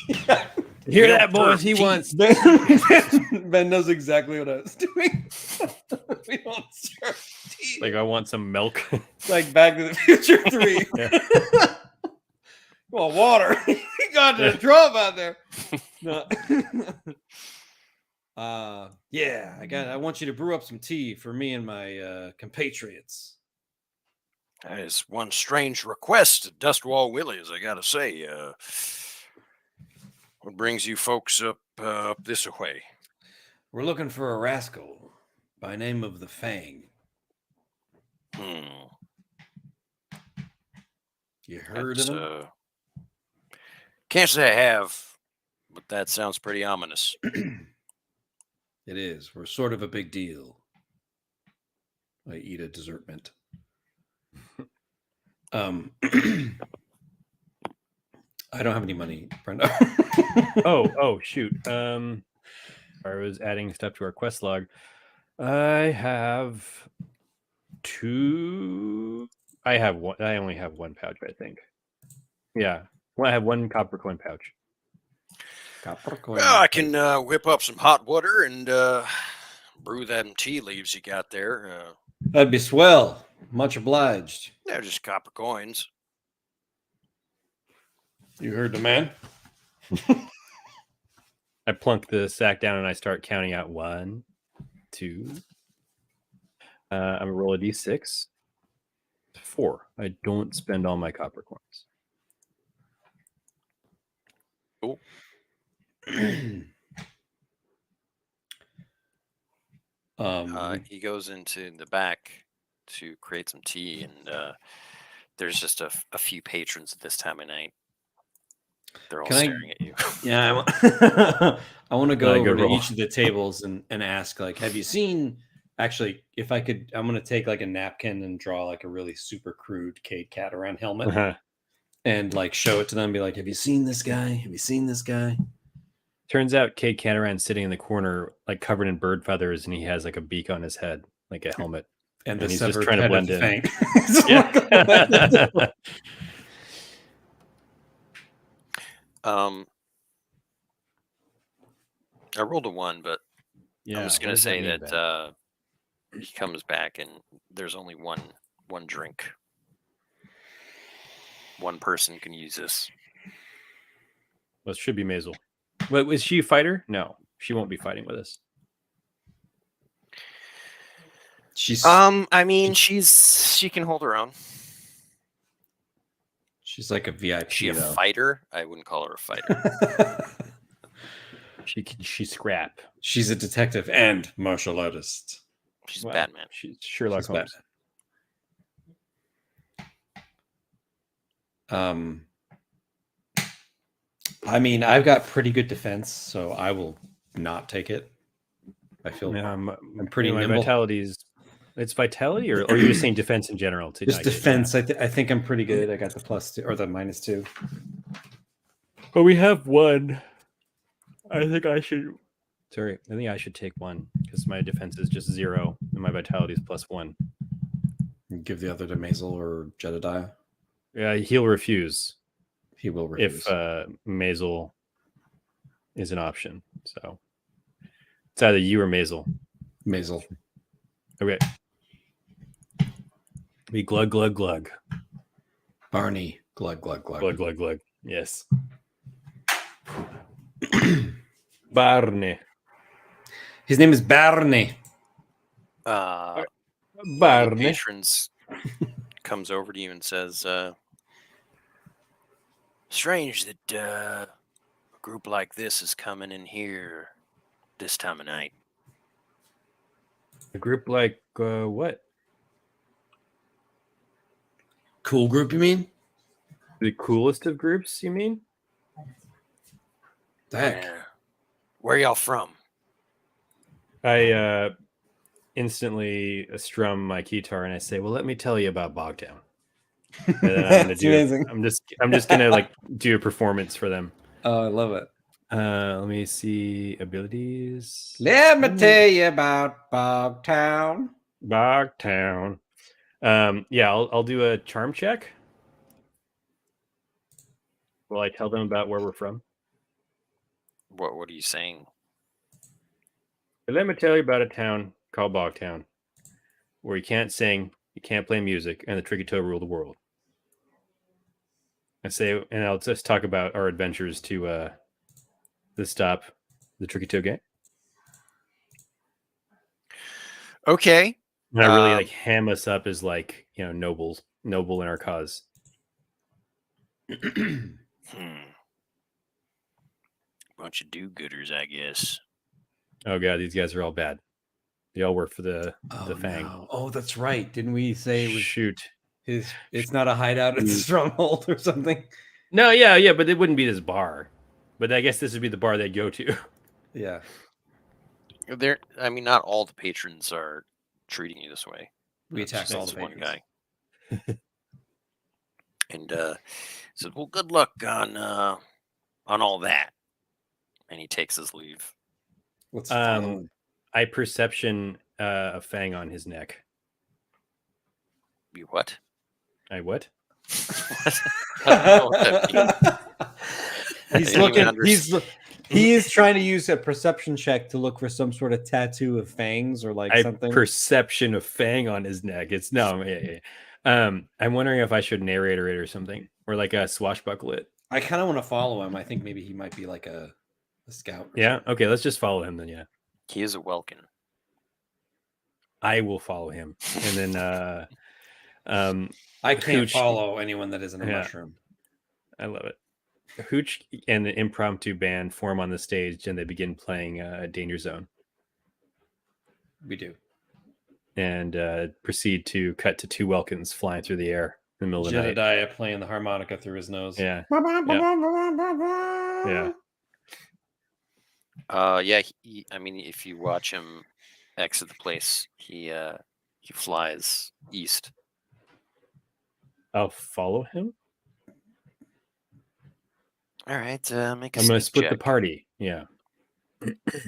Yeah. Hear that, boys? He wants. Ben knows exactly what I was doing. We don't serve tea. Like, I want some milk. Like Back to the Future 3. Yeah. Well, water. You got to drop out there. No. Yeah, I want you to brew up some tea for me and my compatriots. That is one strange request at Dustwall Willie's, I gotta say. What brings you folks up this way? We're looking for a rascal by name of the Fang. You heard of him? Can't say I have, but that sounds pretty ominous. It is. We're sort of a big deal. I eat a dessert mint. I don't have any money, Brenda. Oh, shoot. I was adding stuff to our quest log. I have 2. I have one. I only have 1 pouch, I think. Yeah. Well, I have 1 copper coin pouch. Copper coin. Well, I can whip up some hot water and brew them tea leaves you got there. That'd be swell. Much obliged. They're just copper coins. You heard the man. I plunk the sack down and I start counting out 1, 2. I'm gonna roll a d6. 4. I don't spend all my copper coins. Cool. He goes into the back to create some tea, and there's just a few patrons at this time of night. They're all staring at you. Yeah, I want to go over to each of the tables and ask, like, have you seen Actually, if I could, I'm gonna take like a napkin and draw like a really super crude Cade Cataran helmet and like show it to them. And be like, "Have you seen this guy? Have you seen this guy?" Turns out Cade Cataran's sitting in the corner, like covered in bird feathers, and he has like a beak on his head, like a helmet. And he's severed just trying to head blend of in. Fang. Yeah. I rolled a 1, but I'm just gonna say that he comes back and there's only one drink. One person can use this. Well, it should be Maisel. Wait, is she a fighter? No, she won't be fighting with us. She's I mean, she can hold her own. she's like a VIP. Is she a though. fighter? I wouldn't call her a fighter. She's scrap. She's a detective and martial artist. She's Batman. She's Sherlock Holmes. I mean, I've got pretty good defense, so I will not take it. I feel I'm pretty my nimble. vitality's. It's vitality, or are you just saying defense in general? Just defense. I think I'm pretty good. I got the +2 or the -2. But we have one. I think I should. Sorry, I think I should take one because my defense is just 0 and my vitality is +1. Give the other to Maisel or Jedediah. Yeah, he'll refuse. He will refuse. If Maisel is an option. So it's either you or Maisel. Maisel. Okay. Be glug glug glug. Barney. Glug glug glug. Glug glug glug. Yes. Barney. His name is Barney. One of the Barney. patrons comes over to you and says, strange that a group like this is coming in here this time of night. A group like what? Cool group, you mean? The coolest of groups, you mean? The heck? Yeah. Where y'all from? I instantly strum my guitar and I say, "Well, let me tell you about Bogtown." And then I'm gonna amazing. I'm just gonna like do a performance for them. Oh, I love it. Let me see abilities. Let me tell you about Bogtown. Bogtown. Yeah, I'll do a charm check. Will I tell them about where we're from? What are you saying? But let me tell you about a town called Bogtown, where you can't sing, you can't play music, and the Tricky Toe rule the world. And I'll just talk about our adventures to stop the Tricky Toe gang. Okay. And I really like ham us up as like, noble in our cause. Bunch of do-gooders, I guess. Oh god, these guys are all bad. They all work for the Fang. No. Oh, that's right. Didn't we say it was Shoot. it's not a hideout, it's a stronghold or something? No, yeah, but it wouldn't be this bar. But I guess this would be the bar they'd go to. Yeah. Not all the patrons are treating you this way. We attacked all That's the one patrons. guy. And said, "Well, good luck on all that." And he takes his leave. Let's follow. I perception a fang on his neck. You what? I what? I don't know what that means. He's I didn't even looking. He is trying to use a perception check to look for some sort of tattoo of fangs or like something. Perception of fang on his neck. It's no. I'm wondering if I should narrator it or something, or like a swashbuckle it. I kind of want to follow him. I think maybe he might be like a scout. Yeah. Something. Okay. Let's just follow him then. Yeah. He is a Welkin. I will follow him, and then I can't Hooch, follow anyone that isn't a mushroom. I love it. Hooch and the impromptu band form on the stage, and they begin playing Danger Zone. We do. And proceed to cut to 2 Welkins flying through the air in the middle of the night. Jedediah playing the harmonica through his nose. Yeah. Yeah. If you watch him exit the place, he flies east. I'll follow him. All right, make a I'm gonna sneak split the check. party. Yeah.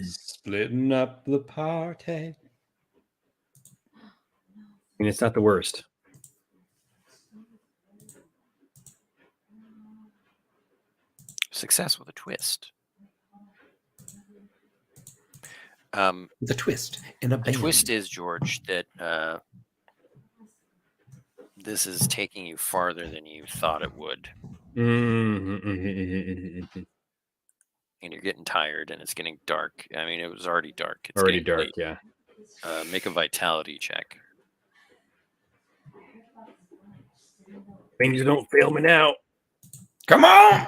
Splitting up the party. I mean, it's not the worst. Success with a twist. The twist in a The band. twist is, George, that this is taking you farther than you thought it would, Mm-hmm. and you're getting tired, and it's getting dark. I mean, it was already dark. It's Already getting dark. late. Yeah. Make a vitality check. Things don't fail me now. Come on.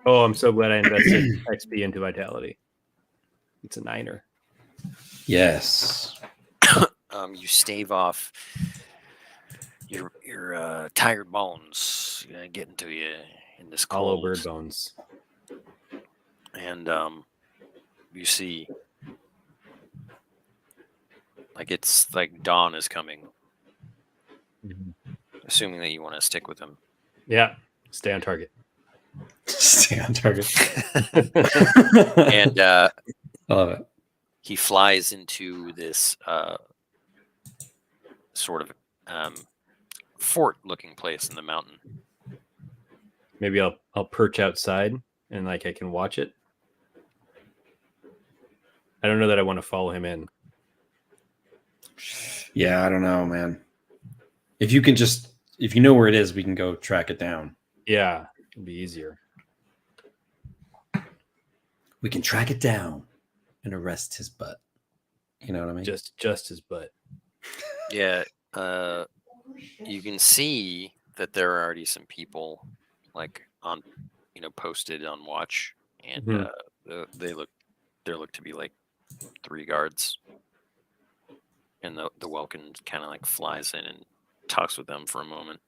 Oh, I'm so glad I invested XP into vitality. It's a 9er. Yes. You stave off your tired bones getting to you in this Hollow cold. bird bones. And you see, like, it's like dawn is coming. Assuming that you want to stick with him. Yeah. Stay on target. Stay on target. And I love it. he flies into this sort of fort-looking place in the mountain. Maybe I'll perch outside and like I can watch it. I don't know that I want to follow him in. Yeah, I don't know, man. If you know where it is, we can go track it down. Yeah, it'd be easier. We can track it down and arrest his butt. You know what I mean? Just his butt. Yeah, you can see that there are already some people like on, posted on watch, and they look to be like 3 guards. And the Welkin kind of like flies in and talks with them for a moment.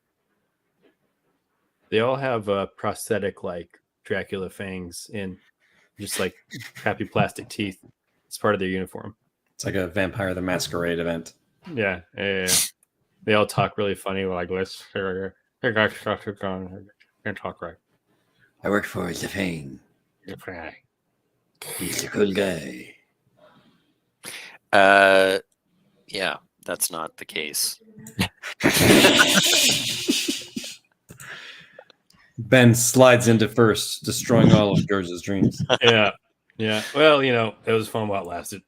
They all have prosthetic like Dracula fangs and just like crappy plastic teeth. It's part of their uniform. It's like a Vampire the Masquerade event. Yeah. They all talk really funny like this. Hey guys, can't talk right. I work for the Fang. He's a cool guy. Yeah, that's not the case. Ben slides into first, destroying all of George's dreams. Yeah. Well, it was fun while it lasted.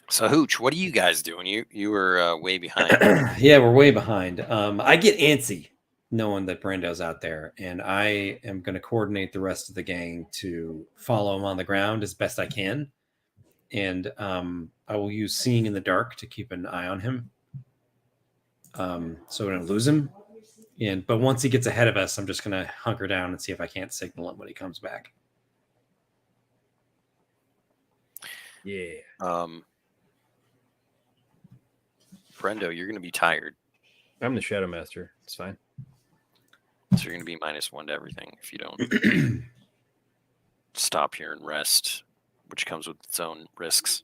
So Hooch, what are you guys doing? You were way behind. Yeah, we're way behind. I get antsy knowing that Brando's out there, and I am going to coordinate the rest of the gang to follow him on the ground as best I can. And I will use seeing in the dark to keep an eye on him, so we don't lose him. But once he gets ahead of us, I'm just going to hunker down and see if I can't signal him when he comes back. Yeah. Brendo, you're going to be tired. I'm the Shadow Master. It's fine. So you're going to be -1 to everything if you don't stop here and rest, which comes with its own risks.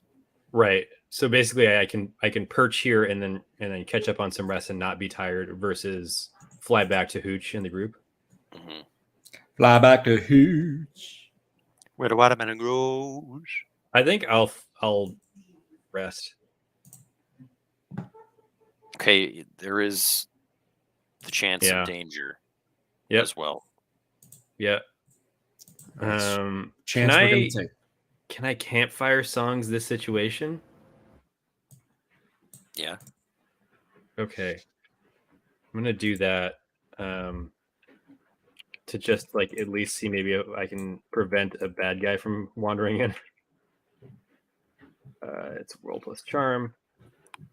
Right. So basically, I can perch here and then catch up on some rest and not be tired versus fly back to Hooch in the group. Mm-hmm. Fly back to Hooch, where the watermelon grows. I think I'll rest. Okay, there is the chance of danger as well. Yeah. Chance can we're I gonna take. Can I campfire songs this situation? Yeah. Okay. I'm gonna do that to just like at least see maybe I can prevent a bad guy from wandering in. It's Roll plus Charm.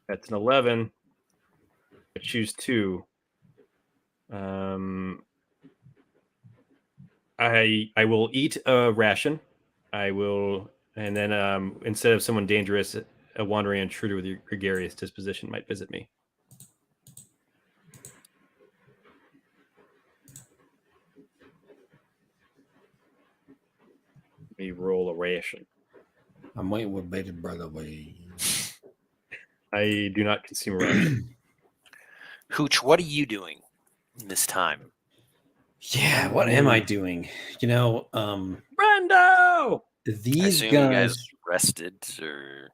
That's an 11. I choose 2. I will eat a ration. I will, and then instead of someone dangerous, a wandering intruder with a gregarious disposition might visit me. Let me roll a ration. I might with baby brother way. I do not consume a ration. Hooch, what are you doing in this time? Yeah, what am I doing? Brando! I These assume you guys guys. rested, or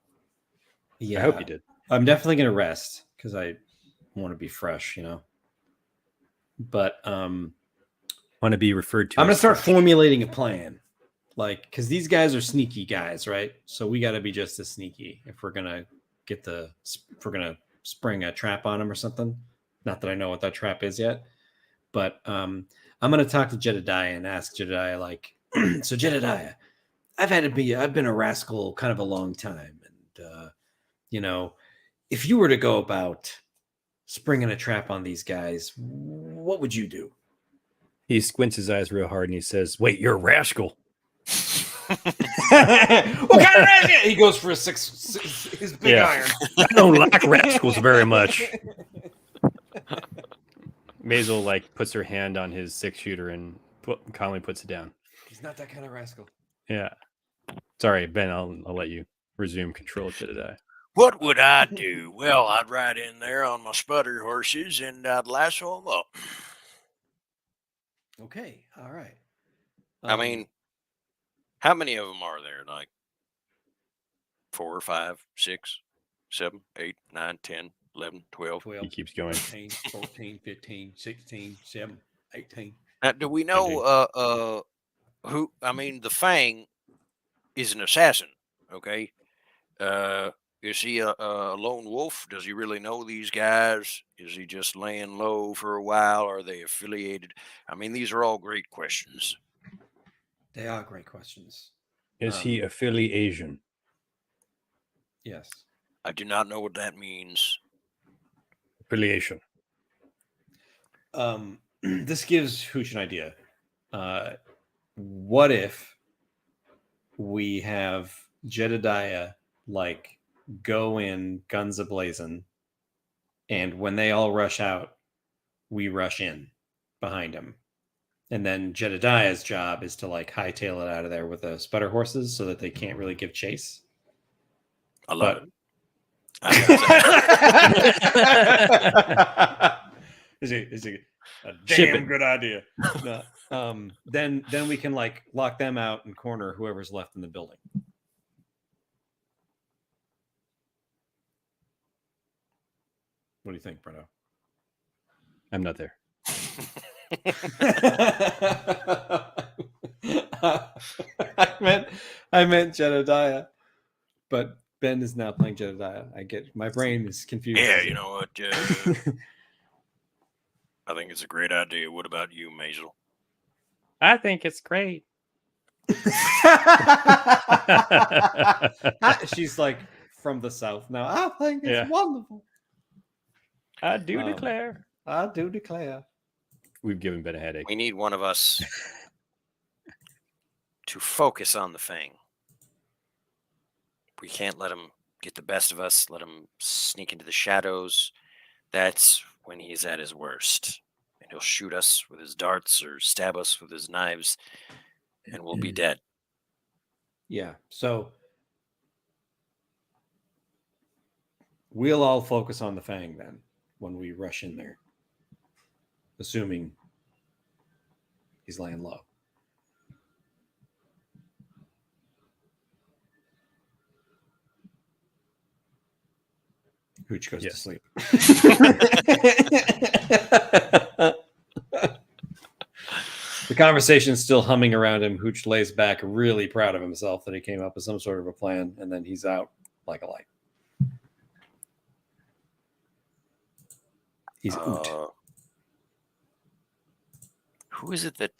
Yeah, I hope you did. I'm definitely gonna rest because I want to be fresh, But Want to be referred to I'm gonna as start fresh. formulating a plan, because these guys are sneaky guys, right? So we got to be just as sneaky if we're gonna spring a trap on them or something. Not that I know what that trap is yet, but I'm gonna talk to Jedediah and ask Jedediah, like, so Jedediah, I've been a rascal kind of a long time, and if you were to go about springing a trap on these guys, what would you do? He squints his eyes real hard and he says, "Wait, you're a rascal." What kind of rascal? He goes for his big iron. I don't like rascals very much. Maisel puts her hand on his 6-shooter and calmly puts it down. He's not that kind of rascal. Yeah. Sorry, Ben. I'll let you resume control of Jedediah. what would I do? Well, I'd ride in there on my sputter horses and I'd lasso them up. Okay, all right. I mean, how many of them are there? Like 4, 5, 6, 7, 8, 9, 10, 11, 12. 12, He keeps going. 13, 14, 15, 16, 7, 18. Now, do we know who? I mean, the Fang is an assassin. Okay. Is he a lone wolf? Does he really know these guys? Is he just laying low for a while? Are they affiliated? I mean, these are all great questions. They are great questions. Is he a Philly Asian? Yes. I do not know what that means. Affiliation. This gives Hooch an idea. What if we have Jedediah go in guns ablazing, and when they all rush out, we rush in behind him, and then Jedediah's job is to hightail it out of there with the sputter horses so that they can't really give chase. I love it. Is it a Ship damn it. good idea? No. Then we can lock them out and corner whoever's left in the building. What do you think, Bruno? I'm not there. I meant Jedediah, but Ben is now playing Jedediah. I get my brain is confused. Yeah, you know what? I think it's a great idea. What about you, Maisel? I think it's great. She's from the south now. I think it's Yeah. wonderful. I do declare. I do declare. We've given Ben a headache. We need one of us to focus on the Fang. We can't let him get the best of us. Let him sneak into the shadows. That's when he's at his worst. And he'll shoot us with his darts or stab us with his knives, and we'll be dead. Yeah. So we'll all focus on the Fang then when we rush in there, assuming he's laying low. Hooch goes to sleep. The conversation is still humming around him. Hooch lays back, really proud of himself that he came up with some sort of a plan, and then he's out like a light. He's out. Who is it that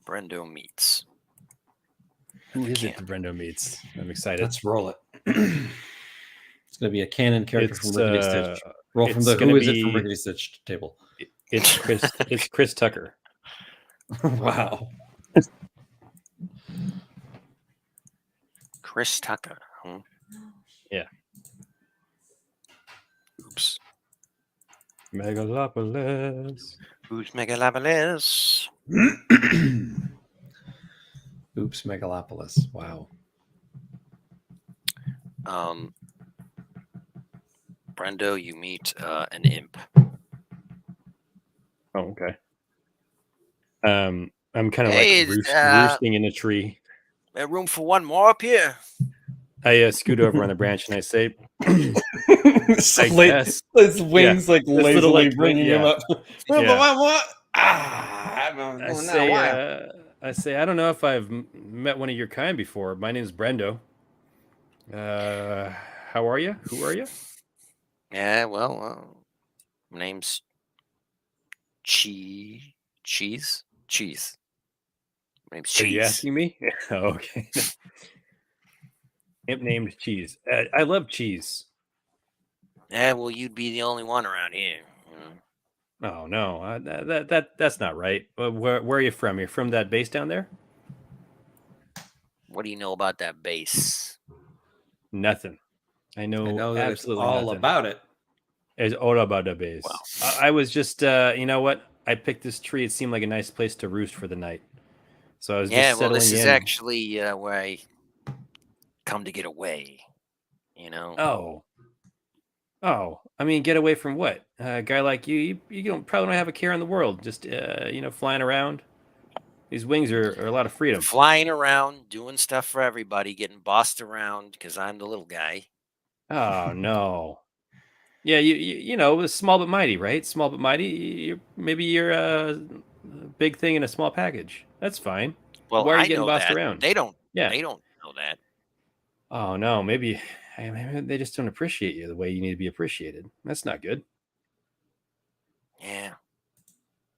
Brendo meets? Who is it that Brendo meets? I'm excited. Let's roll it. It's going to be a canon character from Rickety Stitch. Roll from it's the gonna Who is it be- from Rickety Stitch table. It's Chris. It's Chris Tucker. Wow. Chris Tucker. Huh? Yeah. Oops. Megalopolis. Who's Megalopolis? Oops, Megalopolis. Wow. Brendo, you meet an imp. Oh, okay. I'm kind of Hey, like roosting in a tree. room for one more up here? I scoot over on the branch and I say, So I guess. his wings like This little, lazily like, bringing him up. Yeah. What? Ah, I now say, why? I don't know if I've met one of your kind before. My name's Brendo. How are you? Who are you? Yeah, well, my name's Cheese. Cheese. My name's Are you Cheese. asking me? Oh, okay. Imp named Cheese. I love cheese. Yeah, well, you'd be the only one around here. Oh no, that's not right. Where are you from? You're from that base down there? What do you know about that base? Nothing. I I know know that it's absolutely all nothing. about it. It's all about the base. Well. I was just, you know what? I picked this tree. It seemed like a nice place to roost for the night. So I was Yeah, just well, this settling is in. actually where I come to get away. Oh. I mean, get away from what? A guy like you don't probably don't have a care in the world. Just, flying around. These wings are a lot of freedom. Flying around, doing stuff for everybody, getting bossed around because I'm the little guy. Oh no. Yeah, you know, small but mighty, right? Small but mighty. Maybe you're a big thing in a small package. That's fine. Well, Why are you I getting know bossed that. around? They don't. Yeah. They don't know that. Oh no, maybe they just don't appreciate you the way you need to be appreciated. That's not good. Yeah.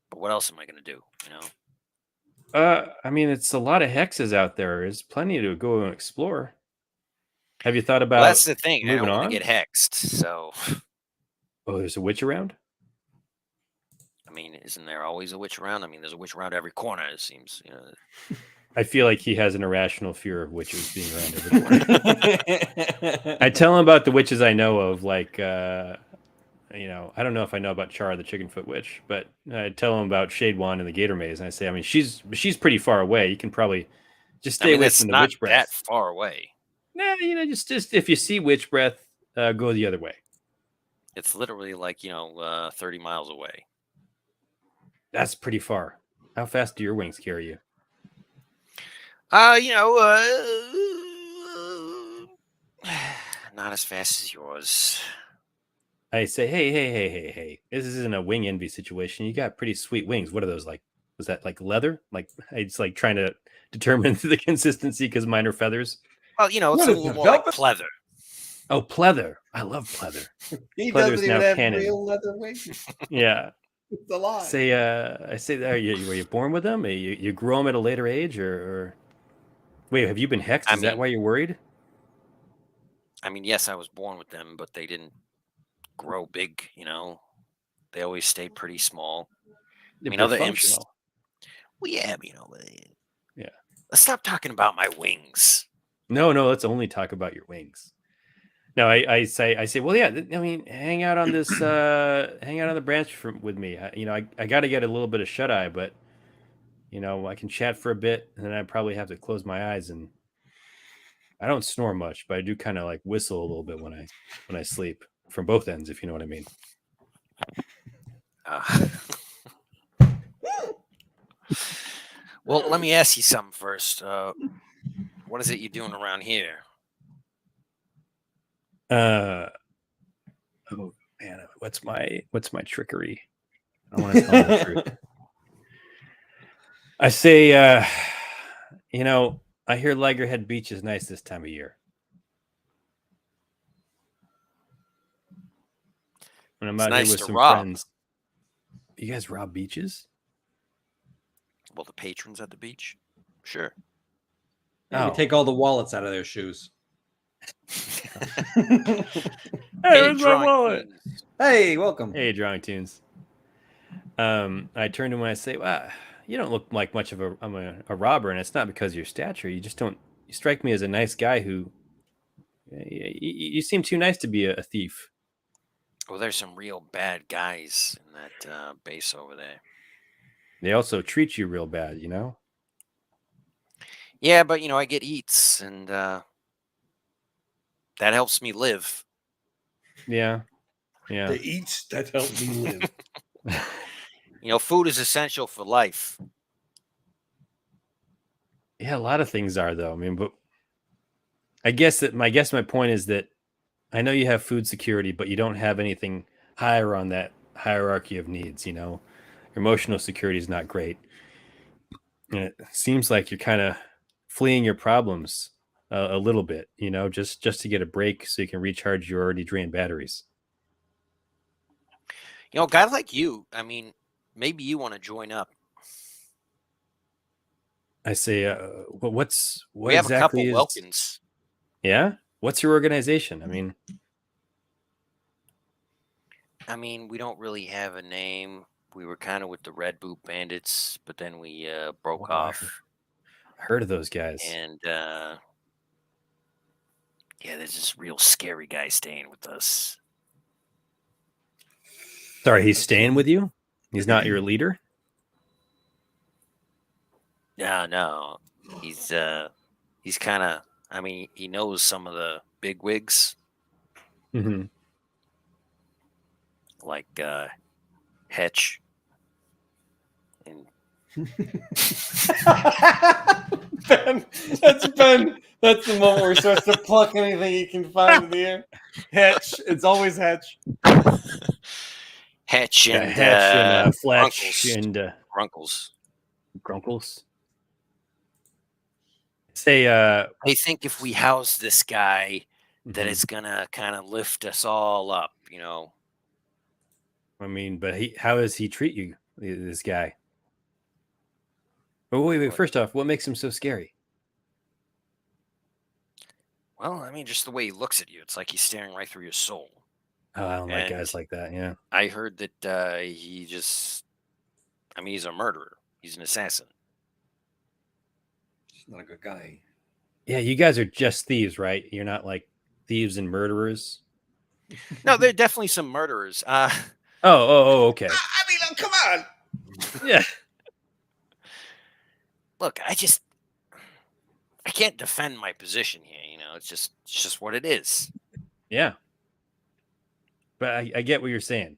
But what else am I gonna do? I mean, it's a lot of hexes out there. There's plenty to go and explore. Have you thought about Well, that's the thing. I moving don't want on? to get hexed. So, Oh, there's a witch around? I mean, isn't there always a witch around? I mean, there's a witch around every corner. It seems. I feel like he has an irrational fear of witches being around every corner. I tell him about the witches I know of, like, I don't know if I know about Char the Chickenfoot Witch, but I tell him about Shade Wand and the Gator Maze, and I say, I mean, she's pretty far away. You can probably just stay away it's from the not witch breath. that far away. Nah, just if you see witch breath, go the other way. It's literally like 30 miles away. That's pretty far. How fast do your wings carry you? Not as fast as yours. I say, hey. This isn't a wing envy situation. You got pretty sweet wings. What are those like? Was that like leather? Like, it's like trying to determine the consistency because mine are feathers. Well, it's What a is little it, more like velvet? pleather. Oh, pleather. I love pleather. He Pleather's doesn't now even have canon. real leather wings. Yeah. It's a lie. I say, were you born with them? You grew them at a later age, or wait, have you been hexed? Is that why you're worried? I mean, yes, I was born with them, but they didn't grow big. They always stayed pretty small. They're Other functional. imps. Well, yeah, Yeah. Let's stop talking about my wings. No, let's only talk about your wings. No, I say, well, yeah. I mean, hang out on this, hang out on the branch with me. I got to get a little bit of shut eye, but I can chat for a bit, and then I probably have to close my eyes. And I don't snore much, but I do kind of like whistle a little bit when I sleep, from both ends, if you know what I mean. Well, let me ask you something first. What is it you're doing around here? Oh man, what's my trickery? I want to tell them the truth. I say, I hear Ligerhead Beach is nice this time of year. And I'm out here with some friends. You guys rob beaches? Well, the patrons at the beach? Sure. You take all the wallets out of their shoes. Hey, where's my wallet? Hey, welcome. Hey, Drawing Tunes. I turn to him and I say, well, you don't look like much of a robber, and it's not because of your stature. You just don't. You strike me as a nice guy who. You seem too nice to be a thief. Well, there's some real bad guys in that base over there. They also treat you real bad, Yeah, but I get eats, and that helps me live. Yeah. Yeah. To eat that helped me live. You know, food is essential for life. Yeah, a lot of things are though. I mean, but I guess my point is that I know you have food security, but you don't have anything higher on that hierarchy of needs, you know. Your emotional security is not great. And it seems like you're kind of fleeing your problems a little bit, you know, just to get a break so you can recharge your already drained batteries. You know, a guy like you, I mean, maybe you want to join up. I say, what We have a exactly couple is? Welkins. Yeah, what's your organization? I mean, we don't really have a name. We were kind of with the Red Boot Bandits, but then we broke Wow, off. I heard of those guys. And yeah, there's this real scary guy staying with us. Sorry, he's staying with you. He's not your leader. No, he's kind of. I mean, he knows some of the big wigs, Mm-hmm. like Hetch and Ben, that's Ben. That's the moment where he starts to pluck anything he can find in the air. Hetch. It's always Hetch. Hetch Yeah, and Hatch and Fletch Grunkles. and Grunkles. Grunkles. Say, I think if we house this guy, that mhm. it's gonna kind of lift us all up, you know. I mean, but how does he treat you, this guy? Oh, wait. First off, what makes him so scary? Well, I mean, just the way he looks at you, it's like he's staring right through your soul. Oh, I don't like And guys like that. Yeah. I heard that he just, I mean, he's a murderer. He's an assassin. He's not a good guy. Yeah, you guys are just thieves, right? You're not like thieves and murderers. No, there are definitely some murderers. Oh, okay. I mean, come on. Yeah. Look, I can't defend my position here. You know, it's just what it is. Yeah. But I get what you're saying.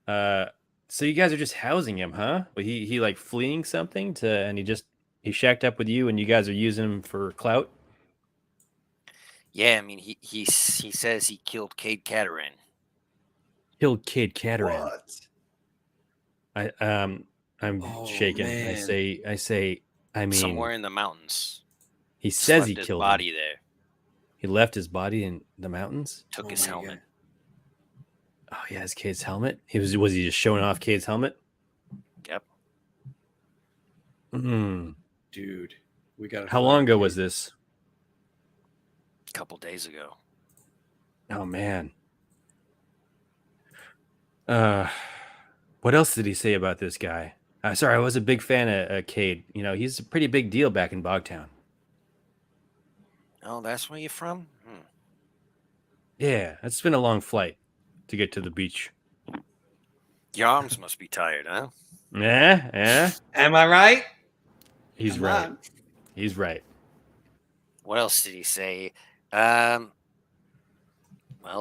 So you guys are just housing him, huh? But he like fleeing something and he shacked up with you, and you guys are using him for clout. Yeah, I mean, he says he killed Cade Cataran. Killed Cade Cataran. What? I'm Oh, shaken. man. I say. I mean, Somewhere in the mountains. he Just says left he his killed body him. there. He left his body in the mountains. Took Oh his my helmet. God. Oh, he has Cade's helmet. Was he just showing off Cade's helmet? Yep. Mm. Dude, we got How long ago was this? A couple days ago. Oh man. What else did he say about this guy? Sorry, I was a big fan of Cade. You know, he's a pretty big deal back in Bogtown. Oh, that's where you're from? Yeah, it's been a long flight to get to the beach. Your arms must be tired, huh? Yeah. Am I right? He's Come right. on. He's right. What else did he say? Well,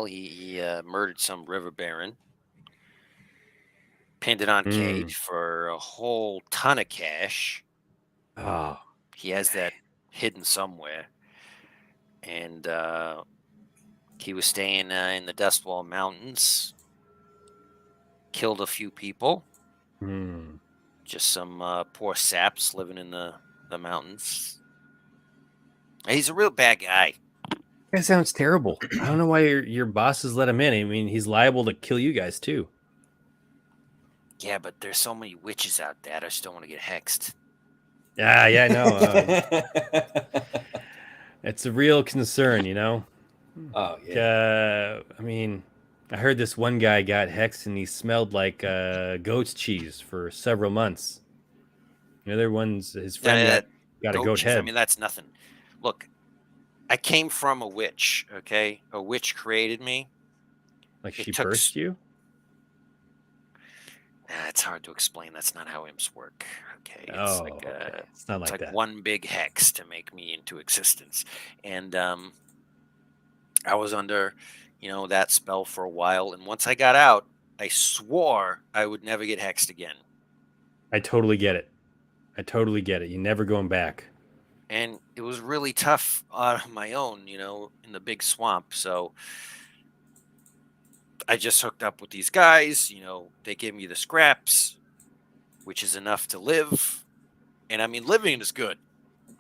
he murdered some river baron. Pinned it on Cade for a whole ton of cash. Oh, He has that hidden somewhere. And he was staying in the Dustwall Mountains. Killed a few people. Just some poor saps living in the mountains. He's a real bad guy. that sounds terrible. I don't know why your bosses let him in. I mean, he's liable to kill you guys too. Yeah, but there's so many witches out there. I just don't want to get hexed. Yeah, I know. It's a real concern, you know. Oh yeah. I mean, I heard this one guy got hexed and he smelled like goat's cheese for several months. The other one's his friend got a goat cheese, head. I mean, that's nothing. Look, I came from a witch, okay? A witch created me. Like she birthed you? It's hard to explain. That's not how imps work. Okay. It's okay. It's not like that. One big hex to make me into existence. And I was under that spell for a while. And once I got out, I swore I would never get hexed again. I totally get it. You're never going back. And it was really tough on my own, in the big swamp. So I just hooked up with these guys. They gave me the scraps, which is enough to live. And I mean, living is good,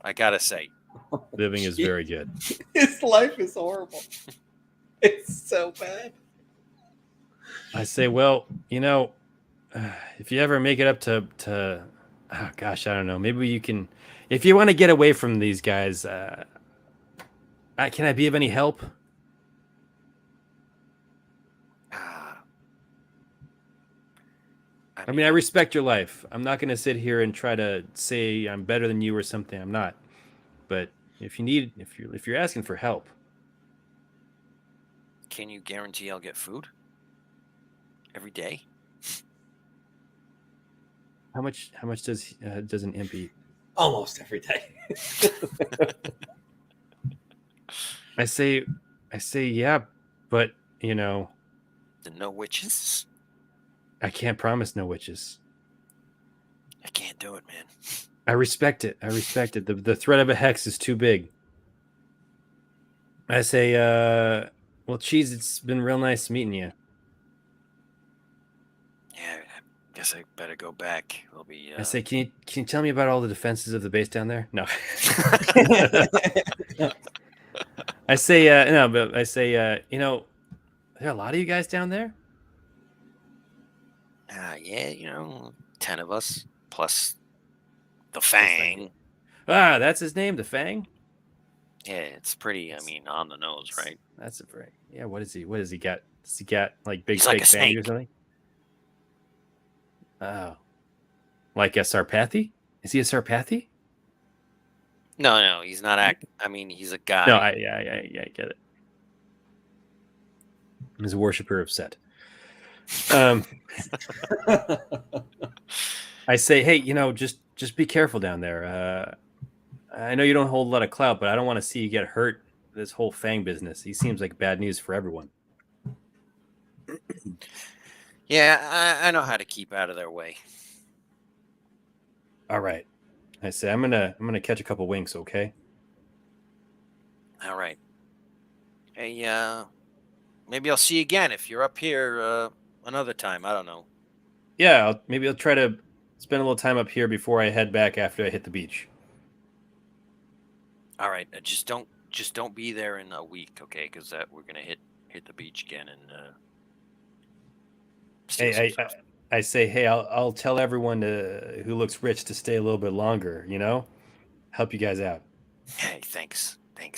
I gotta say. Living is very good. His life is horrible. It's so bad. I say, well, if you ever make it up to oh gosh, I don't know. Maybe you can, if you want to get away from these guys. Can I be of any help? I mean, I respect your life. I'm not going to sit here and try to say I'm better than you or something. I'm not. But if you're asking for help, can you guarantee I'll get food every day? how much does an imp eat? Almost every day. I say, yeah, but The no witches? I can't promise no witches. I can't do it, man. I respect it. The threat of a hex is too big. I say, well, Cheese, it's been real nice meeting you. Yeah, I guess I better go back. It'll be. I say, can you tell me about all the defenses of the base down there? No. I say, no, but I say, are there a lot of you guys down there? Yeah, 10 of us plus the Fang. Ah, that's his name, the Fang. Yeah, it's pretty. I mean, on the nose, right? That's a very yeah. What is he? What does he got? Does he got like big He's fake like a fangs or snake. something? Oh, like a Sarpathy? Is he a Sarpathy? No, he's not. I mean, he's a guy. No, I get it. He's a worshiper of Set. I say, hey, just be careful down there. I know you don't hold a lot of clout, but I don't want to see you get hurt. This whole Fang business. He seems like bad news for everyone. Yeah, I know how to keep out of their way. All right. I say, I'm gonna catch a couple winks, okay? All right. Hey, maybe I'll see you again if you're up here another time. I don't know. Yeah, maybe I'll try to spend a little time up here before I head back after I hit the beach. All right, just don't be there in a week, okay? Because we're gonna hit the beach again and steal some stuff. I say, hey, I'll tell everyone who looks rich to stay a little bit longer. Help you guys out. Hey, thanks, man.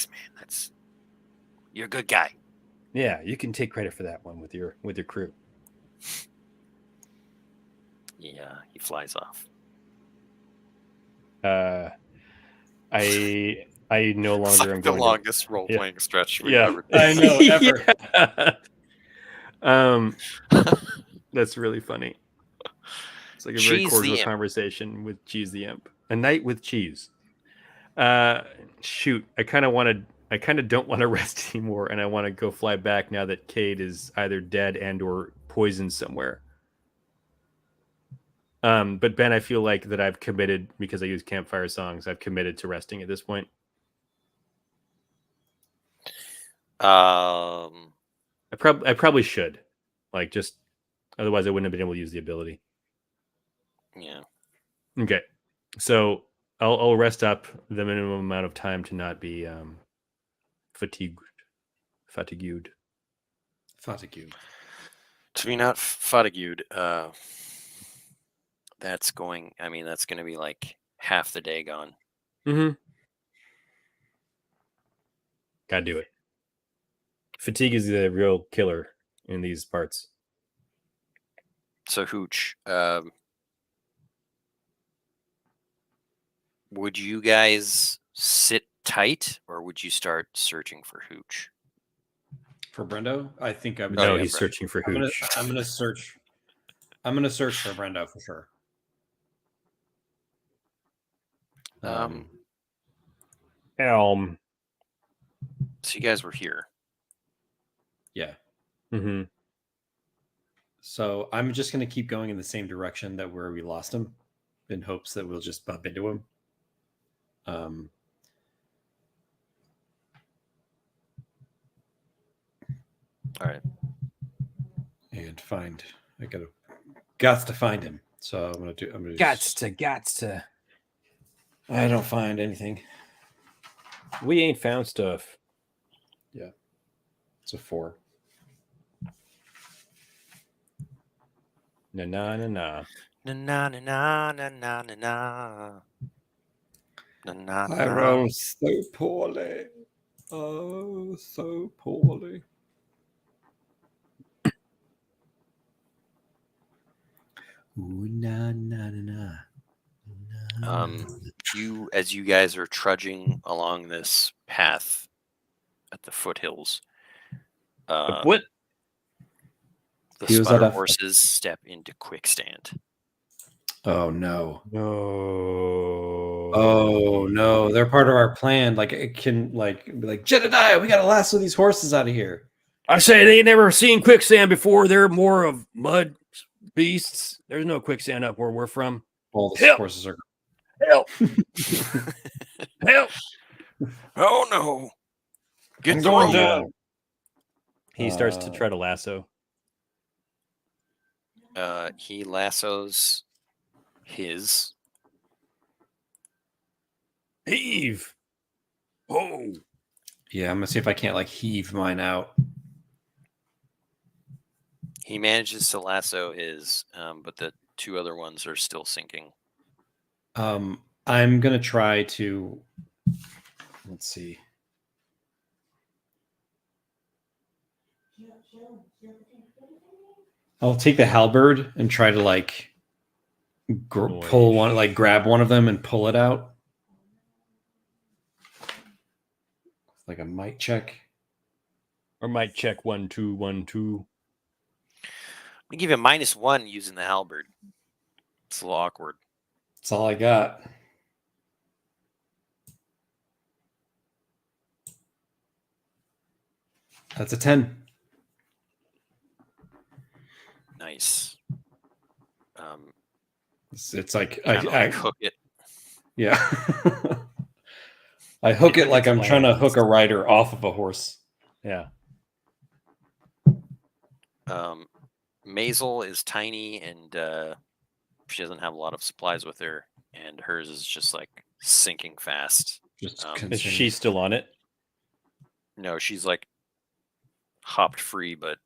You're a good guy. Yeah, you can take credit for that one with your crew. Yeah, he flies off. I no longer am the going longest role playing stretch we've yeah. ever done. I know, ever. Yeah. That's really funny. It's like a very Cheese cordial the Imp. conversation with Cheese the Imp. A night with Cheese. Shoot, I kind of don't want to rest anymore, and I want to go fly back now that Cade is either dead and or poisoned somewhere. But Ben, I feel like that I've committed, because I use campfire songs, I've committed to resting at this point. Um, I probably should, like, just otherwise I wouldn't have been able to use the ability. yeah. Okay, so I'll rest up the minimum amount of time to not be fatigued. To be not fatigued, that's going to be like half the day gone. Mm-hmm. Gotta do it. Fatigue is the real killer in these parts. So Hooch, would you guys sit tight or would you start searching for Hooch? For Brendo, I think I would. No, yeah, he's right. searching for Hooch. I'm gonna search. I'm gonna search for Brendo for sure. So you guys were here. Yeah. Mm-hmm. So I'm just going to keep going in the same direction that where we lost him, in hopes that we'll just bump into him. All right. And find. Gots to find him. So I'm gonna do. Gots to. I don't find anything. We ain't found stuff. Yeah. It's a 4. Na na na na. Na na na na na na na na. Na na I na. roll so poorly. Oh, so poorly. Ooh, na na na na. As you guys are trudging along this path at the foothills, What? the He was sputter at a- horses step into quickstand. Oh no. No. Oh no. They're part of our plan. Like it can be like Jedediah, we gotta lasso these horses out of here. I say they ain't never seen quicksand before. They're more of mud beasts. There's no quicksand up where we're from. All the Help. horses are Help! Help! Oh no! Get I'm the going rope. down. He starts to try to lasso. He lassos his. Heave! Oh! Yeah, I'm gonna see if I can't like heave mine out. He manages to lasso his, but the 2 other ones are still sinking. I'm gonna try to. Let's see. I'll take the halberd and try to like pull one, like grab one of them and pull it out. Like a might check. Or might check 1 2 1 2. I'm gonna give you a -1 using the halberd. It's a little awkward. That's all I got. That's a 10. Nice. It's like Kinda I hook it. yeah. I hook it like I'm trying to hook a rider off of a horse. Yeah. Maisel is tiny and she doesn't have a lot of supplies with her, and hers is just like sinking fast. Just Is she still on it? No, she's like hopped free, but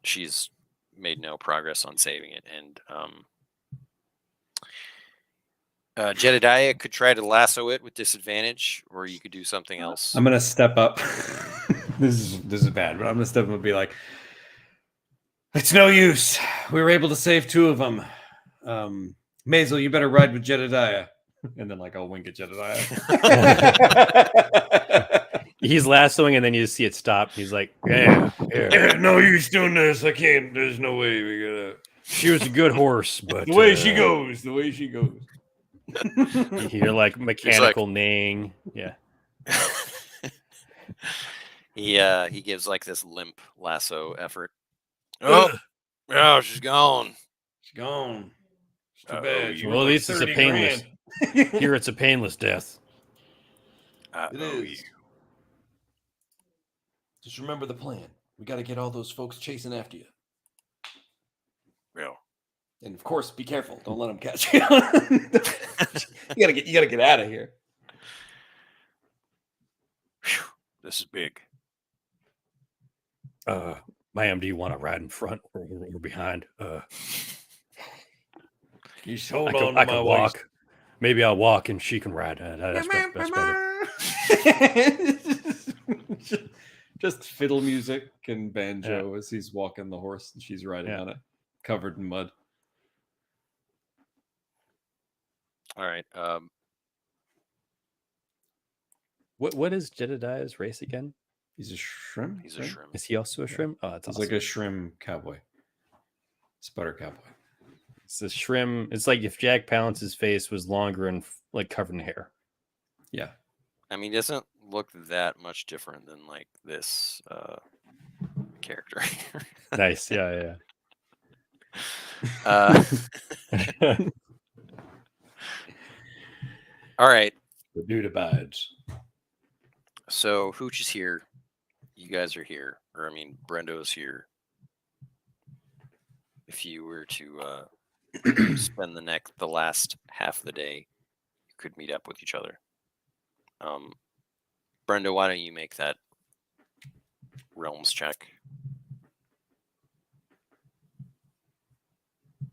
she's made no progress on saving it. And Jedediah could try to lasso it with disadvantage, or you could do something else. I'm gonna step up. This is bad, but I'm gonna step up and be like, "It's no use. We were able to save 2 of them. Maisel, you better ride with Jedediah." And then like I'll wink at Jedediah. He's lassoing, and then you just see it stop. He's like, "Yeah, No use doing this. I can't. There's no way we gotta. She was a good horse, but The way she goes. The way she goes. You hear like mechanical neighing. Yeah. He gives like this limp lasso effort. Oh, yeah, she's gone. She's gone. It's too Uh-oh, bad. She well, was at least it's a 30 painless. grand. Here, it's a painless death. It is. Just remember the plan. We got to get all those folks chasing after you. Real. And of course, be careful. Don't let them catch you. You gotta get out of here. Whew, this is big. Ma'am, do you want to ride in front or behind? You just hold I on can to my walk. waist. Maybe I'll walk and she can ride. That's better. Just fiddle music and banjo as he's walking the horse and she's riding on it, covered in mud. All right. What is Jedediah's race again? He's a shrimp. He's a shrimp. Is he also a shrimp? Oh, that's He's awesome. like a shrimp cowboy, sputter cowboy. It's a shrimp. It's like if Jack Palance's face was longer and like covered in hair. Yeah. I mean, it doesn't look that much different than like this character. Nice. Yeah. All right. The dude abides. So Hooch is here. You guys are here. Or, I mean, Brendo's here. If you were to spend the last half of the day, you could meet up with each other. Brendo, why don't you make that realms check?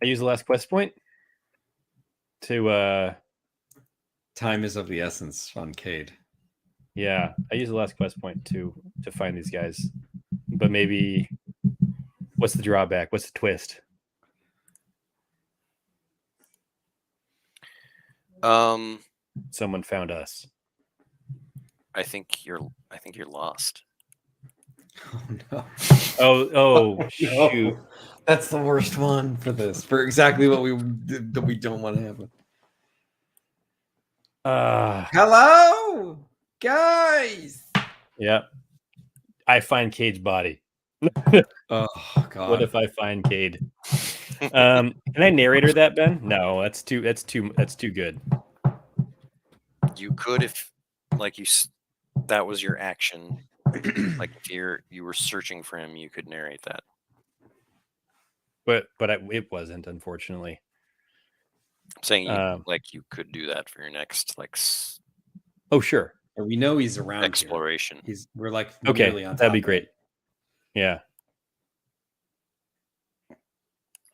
I use the last quest point to Time is of the essence on Cade. yeah, I use the last quest point to find these guys. But maybe what's the drawback? What's the twist? Someone found us. I think you're lost. Oh no. Oh, shoot. That's the worst one for this. For exactly what we don't want to happen. Hello, guys. Yeah. I find Cade's body. Oh God. What if I find Cade? Can I narrator that, Ben? No, that's too good. You could if that was your action. Like if you were searching for him, you could narrate that. But it wasn't, unfortunately. I'm saying you could do that for your next Oh sure. We know he's around exploration. Here. We're like okay. Nearly on That'd be top great. Yeah.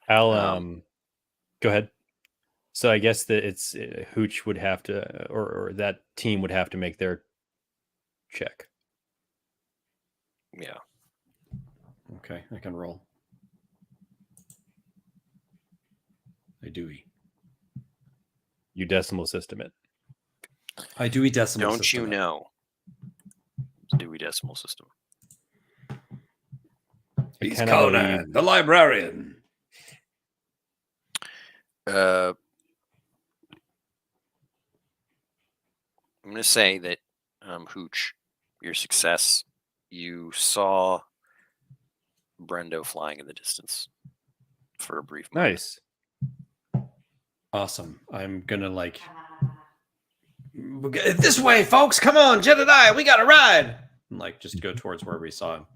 I'll go ahead. So I guess that it's Hooch would have to, or that team would have to make their check. Yeah. Okay, I can roll. I do. You decimal system it. I do decimal Don't system. you know? Dewey Decimal System. He's Conan, the librarian. I'm going to say that, Hooch, your success, you saw Brendo flying in the distance for a brief moment. Nice. Awesome. I'm gonna this way, folks. Come on, Jedediah. We got to ride. And just go towards where we saw him.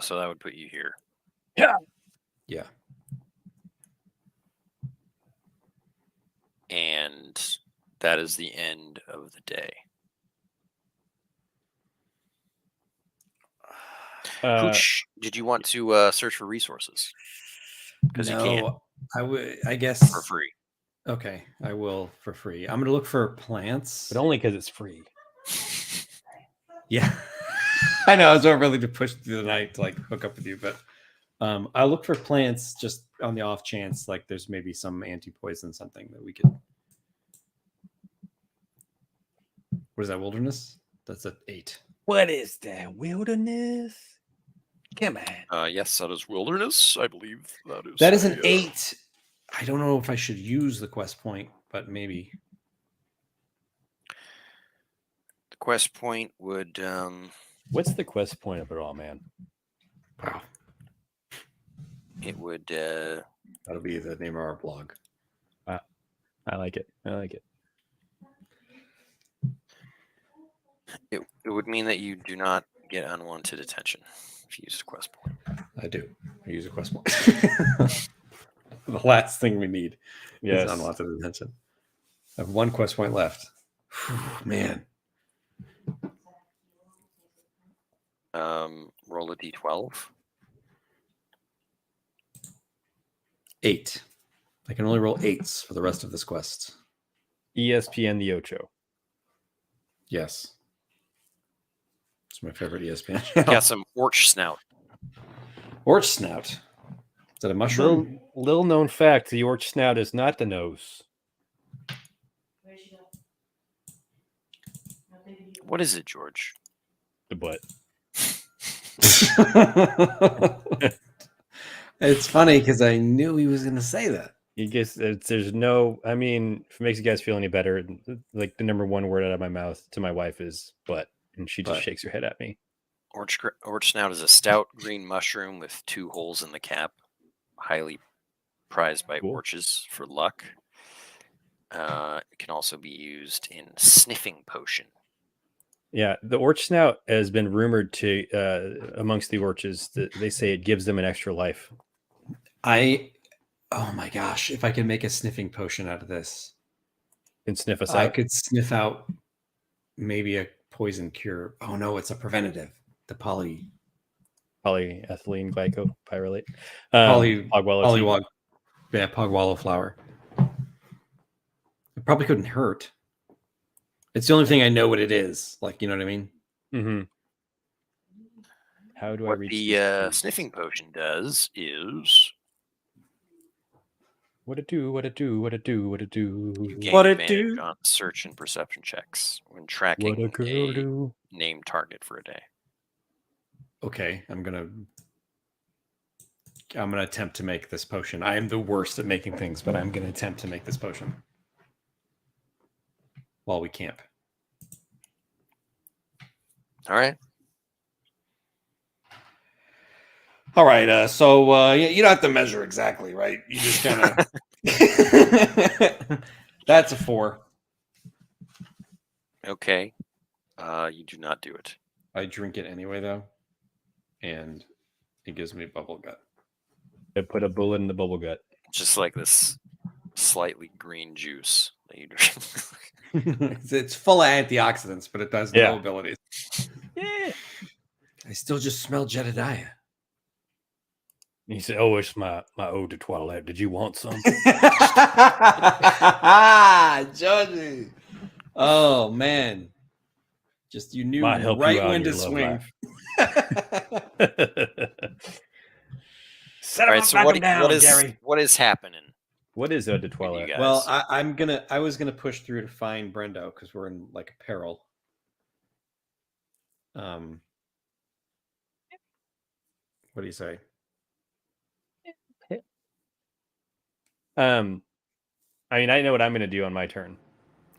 So that would put you here. Yeah. And that is the end of the day. Hooch, did you want to search for resources? Because you can. I would. I guess for free. Okay, I will for free. I'm gonna look for plants, but only because it's free. Yeah, I know. I was really to push through the night to hook up with you, but I'll look for plants just on the off chance there's maybe some anti-poison something that we could. What is that? Wilderness? That's an 8. What is that? Wilderness? Come on. Yes, that is wilderness. I believe that is an 8. I don't know if I should use the quest point, but maybe. The quest point would. What's the quest point of it all, man? Wow. It would. That'll be the name of our blog. I like it. It would mean that you do not get unwanted attention if you use a quest point. I do. I use a quest point. The last thing we need is unwanted attention. I have 1 quest point left. Man. Roll a d12. 8. I can only roll 8s for the rest of this quest. ESPN the Ocho. Yes. It's my favorite ESPN channel. Got some orch snout. Orch snout? Is that a mushroom? Little known fact, the orch snout is not the nose. What is it, George? The butt. It's funny because I knew he was going to say that. You guess there's no. I mean, if it makes you guys feel any better, like the number one word out of my mouth to my wife is "but," and she just But. shakes her head at me. Orange snout is a stout green mushroom with 2 holes in the cap, highly prized by Cool. orches for luck. It can also be used in sniffing potion. Yeah, the orch snout has been rumored to amongst the orches that they say it gives them an extra life. Oh my gosh, if I could make a sniffing potion out of this, And sniff us I out. could sniff maybe a poison cure. Oh no, it's a preventative. The Polyethylene glycopyrrolate. polywog. Yeah, pogwallow flower. It probably couldn't hurt. It's the only thing I know what it is. Like, you know what I mean? Mm-hmm. How do I What reach the sniffing potion does is What it do? What it do? What it do? What it do? you gain What it advantage do? on search and perception checks when What tracking a girl a do? named target for a day. Okay, I'm gonna attempt to make this potion. I am the worst at making things, but I'm gonna attempt to make this potion while we camp. All right. All right. So you don't have to measure exactly, right? You just kind of. That's a 4. Okay. You do not do it. I drink it anyway, though, and it gives me bubble gut. I put a bullet in the bubble gut. Just like this slightly green juice that you drink. It's full of antioxidants, but it does Yeah. no abilities. Yeah. I still just smell Jedediah. He said, "Oh, it's my ode to Twilight. Did you want some?" Georgie. Oh man. Just you knew Might help you right out when in to your love swing. Set All him right. up, So knock what him down, is Gary. what is happening? What is Ode to with you Twilight? guys? Well, I was gonna push through to find Brendo because we're in like a peril. What do you say? I mean, I know what I'm going to do on my turn.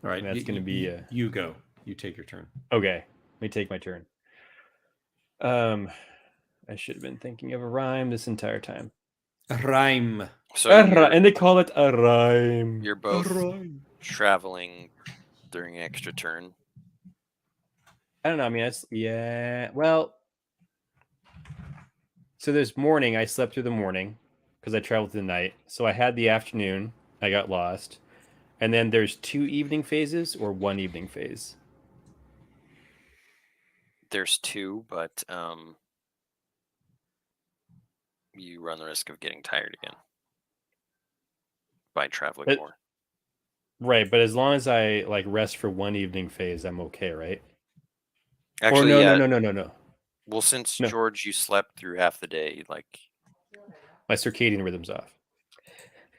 All right, That's gonna be, you go. You take your turn. Okay, let me take my turn. I should have been thinking of a rhyme this entire time. A rhyme. So And they call it a rhyme. you're both traveling during an extra turn. I don't know. I mean, well, so there's morning. I slept through the morning because I traveled through the night. So I had the afternoon. I got lost. And then there's 2 evening phases or 1 evening phase. There's 2, but you run the risk of getting tired again by traveling more. Right, but as long as I like rest for 1 evening phase, I'm okay, right? Actually, or yeah. no. Well, since No. George, you slept through half the day, like My circadian rhythm's off.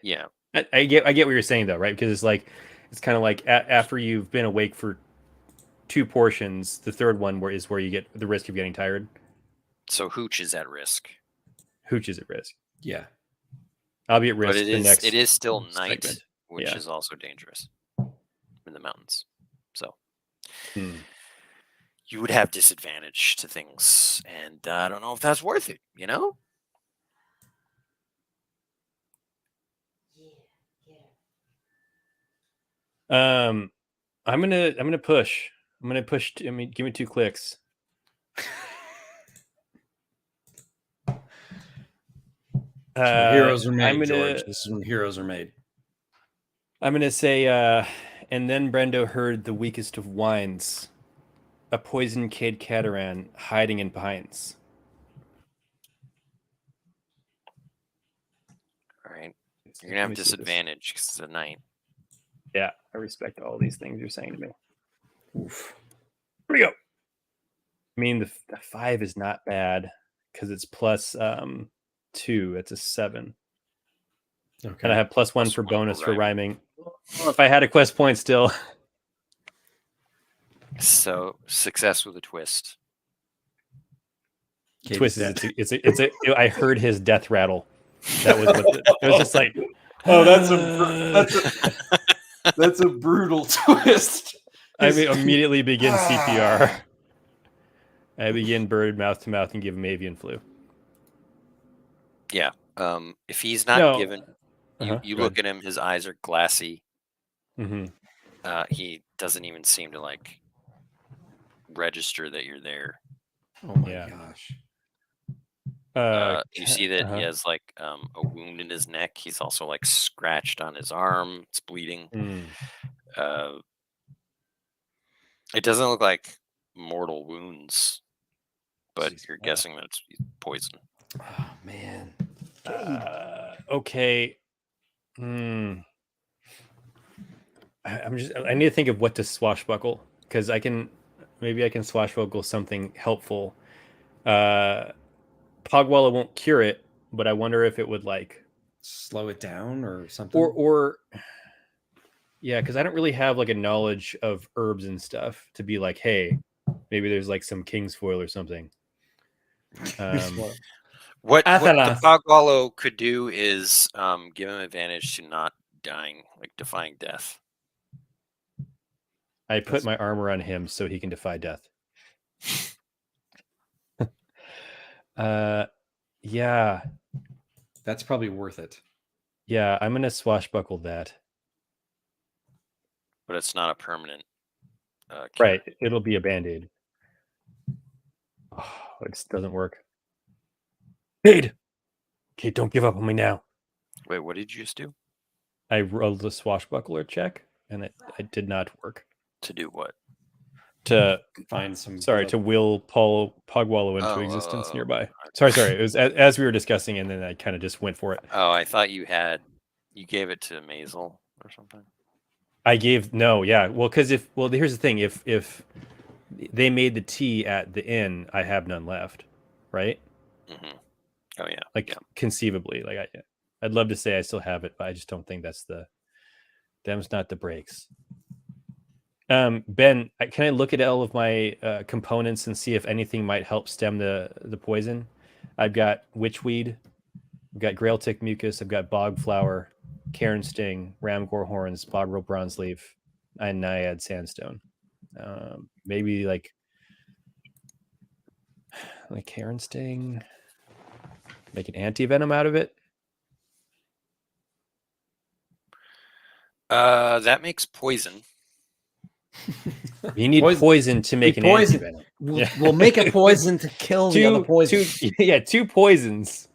yeah. I get what you're saying though, right? Because it's kind of like after you've been awake for 2 portions, the third one is where you get the risk of getting tired. So Hooch is at risk. Hooch is at risk. Yeah. I'll be at risk. But it is still night, segment. which Yeah. is also dangerous in the mountains. So you would have disadvantage to things, and I don't know if that's worth it. You know? I'm gonna push. I'm gonna push. Give me 2 clicks. Heroes are made, I'm gonna- George. This is when heroes are made. I'm gonna say, and then Brendo heard the weakest of wines, a poisoned Cade Cataran hiding in pines. All right. You're gonna have disadvantage because it's a night. Yeah, I respect all these things you're saying to me. Oof. Here we go. I mean, the 5 is not bad because it's plus 2. It's a 7. Okay. And I have +1 Plus for 1 bonus for for rhyming. Well, if I had a quest point still. So success with a twist. Cade's Twist dead. is I heard his death rattle. That was what it was just like Oh, that's a brutal twist. I immediately begin CPR. I begin bird mouth to mouth and give him avian flu. Yeah. If he's not given, you Go look at him. His eyes are glassy. Mm-hmm. He doesn't even seem to like register that you're there. Oh my gosh. You see that he has like a wound in his neck. He's also like scratched on his arm. It's bleeding. It doesn't look like mortal wounds, but you're guessing that it's poison. Oh man. Okay. I need to think of what to swashbuckle, because maybe I can swashbuckle something helpful. Pogwalla won't cure it, but I wonder if it would like slow it down or something. Or yeah, because I don't really have like a knowledge of herbs and stuff to be like, hey, maybe there's like some king's foil or something. What the Pogwallo could do is give him advantage to not dying, like defying death. I put my armor on him so he can defy death. Yeah. That's probably worth it. Yeah, I'm going to swashbuckle that. But it's not a permanent. Right, it'll be a band-aid. Oh, it just doesn't work. Cade, don't give up on me now. Wait, what did you just do? I rolled a swashbuckler check, and it did not work. To do what? To find some. To will Pogwallo into existence nearby. Sorry. It was as we were discussing, and then I kind of just went for it. Oh, I thought you gave it to Maisel or something. I gave well, because here's the thing: if they made the tea at the inn, I have none left, right? Mm-hmm. Oh yeah, conceivably, like I'd love to say I still have it, but I just don't think them's not the breaks. Ben, can I look at all of my components and see if anything might help stem the poison? I've got witchweed, I've got grailtick mucus, I've got bog flower, cairn sting, ramgor horns, bogrel bronze leaf, and naiad sandstone. Maybe like cairn sting, make an anti-venom out of it. That makes poison. You need poison to make an anti-venom. We'll make a poison to kill the other poison. Two poisons.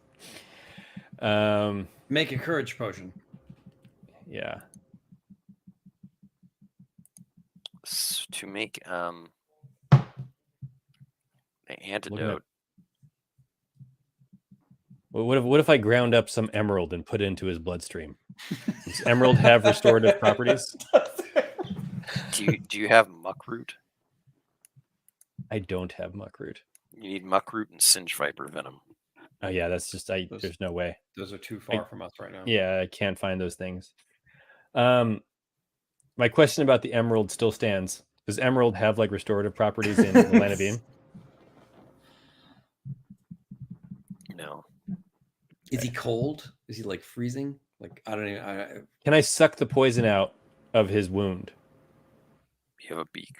Make a courage potion. Yeah. To make an antidote. What if I ground up some emerald and put it into his bloodstream? Does emerald have restorative properties? Do you have muckroot? I don't have muckroot. You need muckroot and singe viper venom. Oh yeah, that's just there's no way. Those are too far from us right now. Yeah, I can't find those things. My question about the emerald still stands. Does emerald have like restorative properties in the Land of Beam? No. Is he cold? Is he like freezing? Like I don't even. Can I suck the poison out of his wound? You have a beak.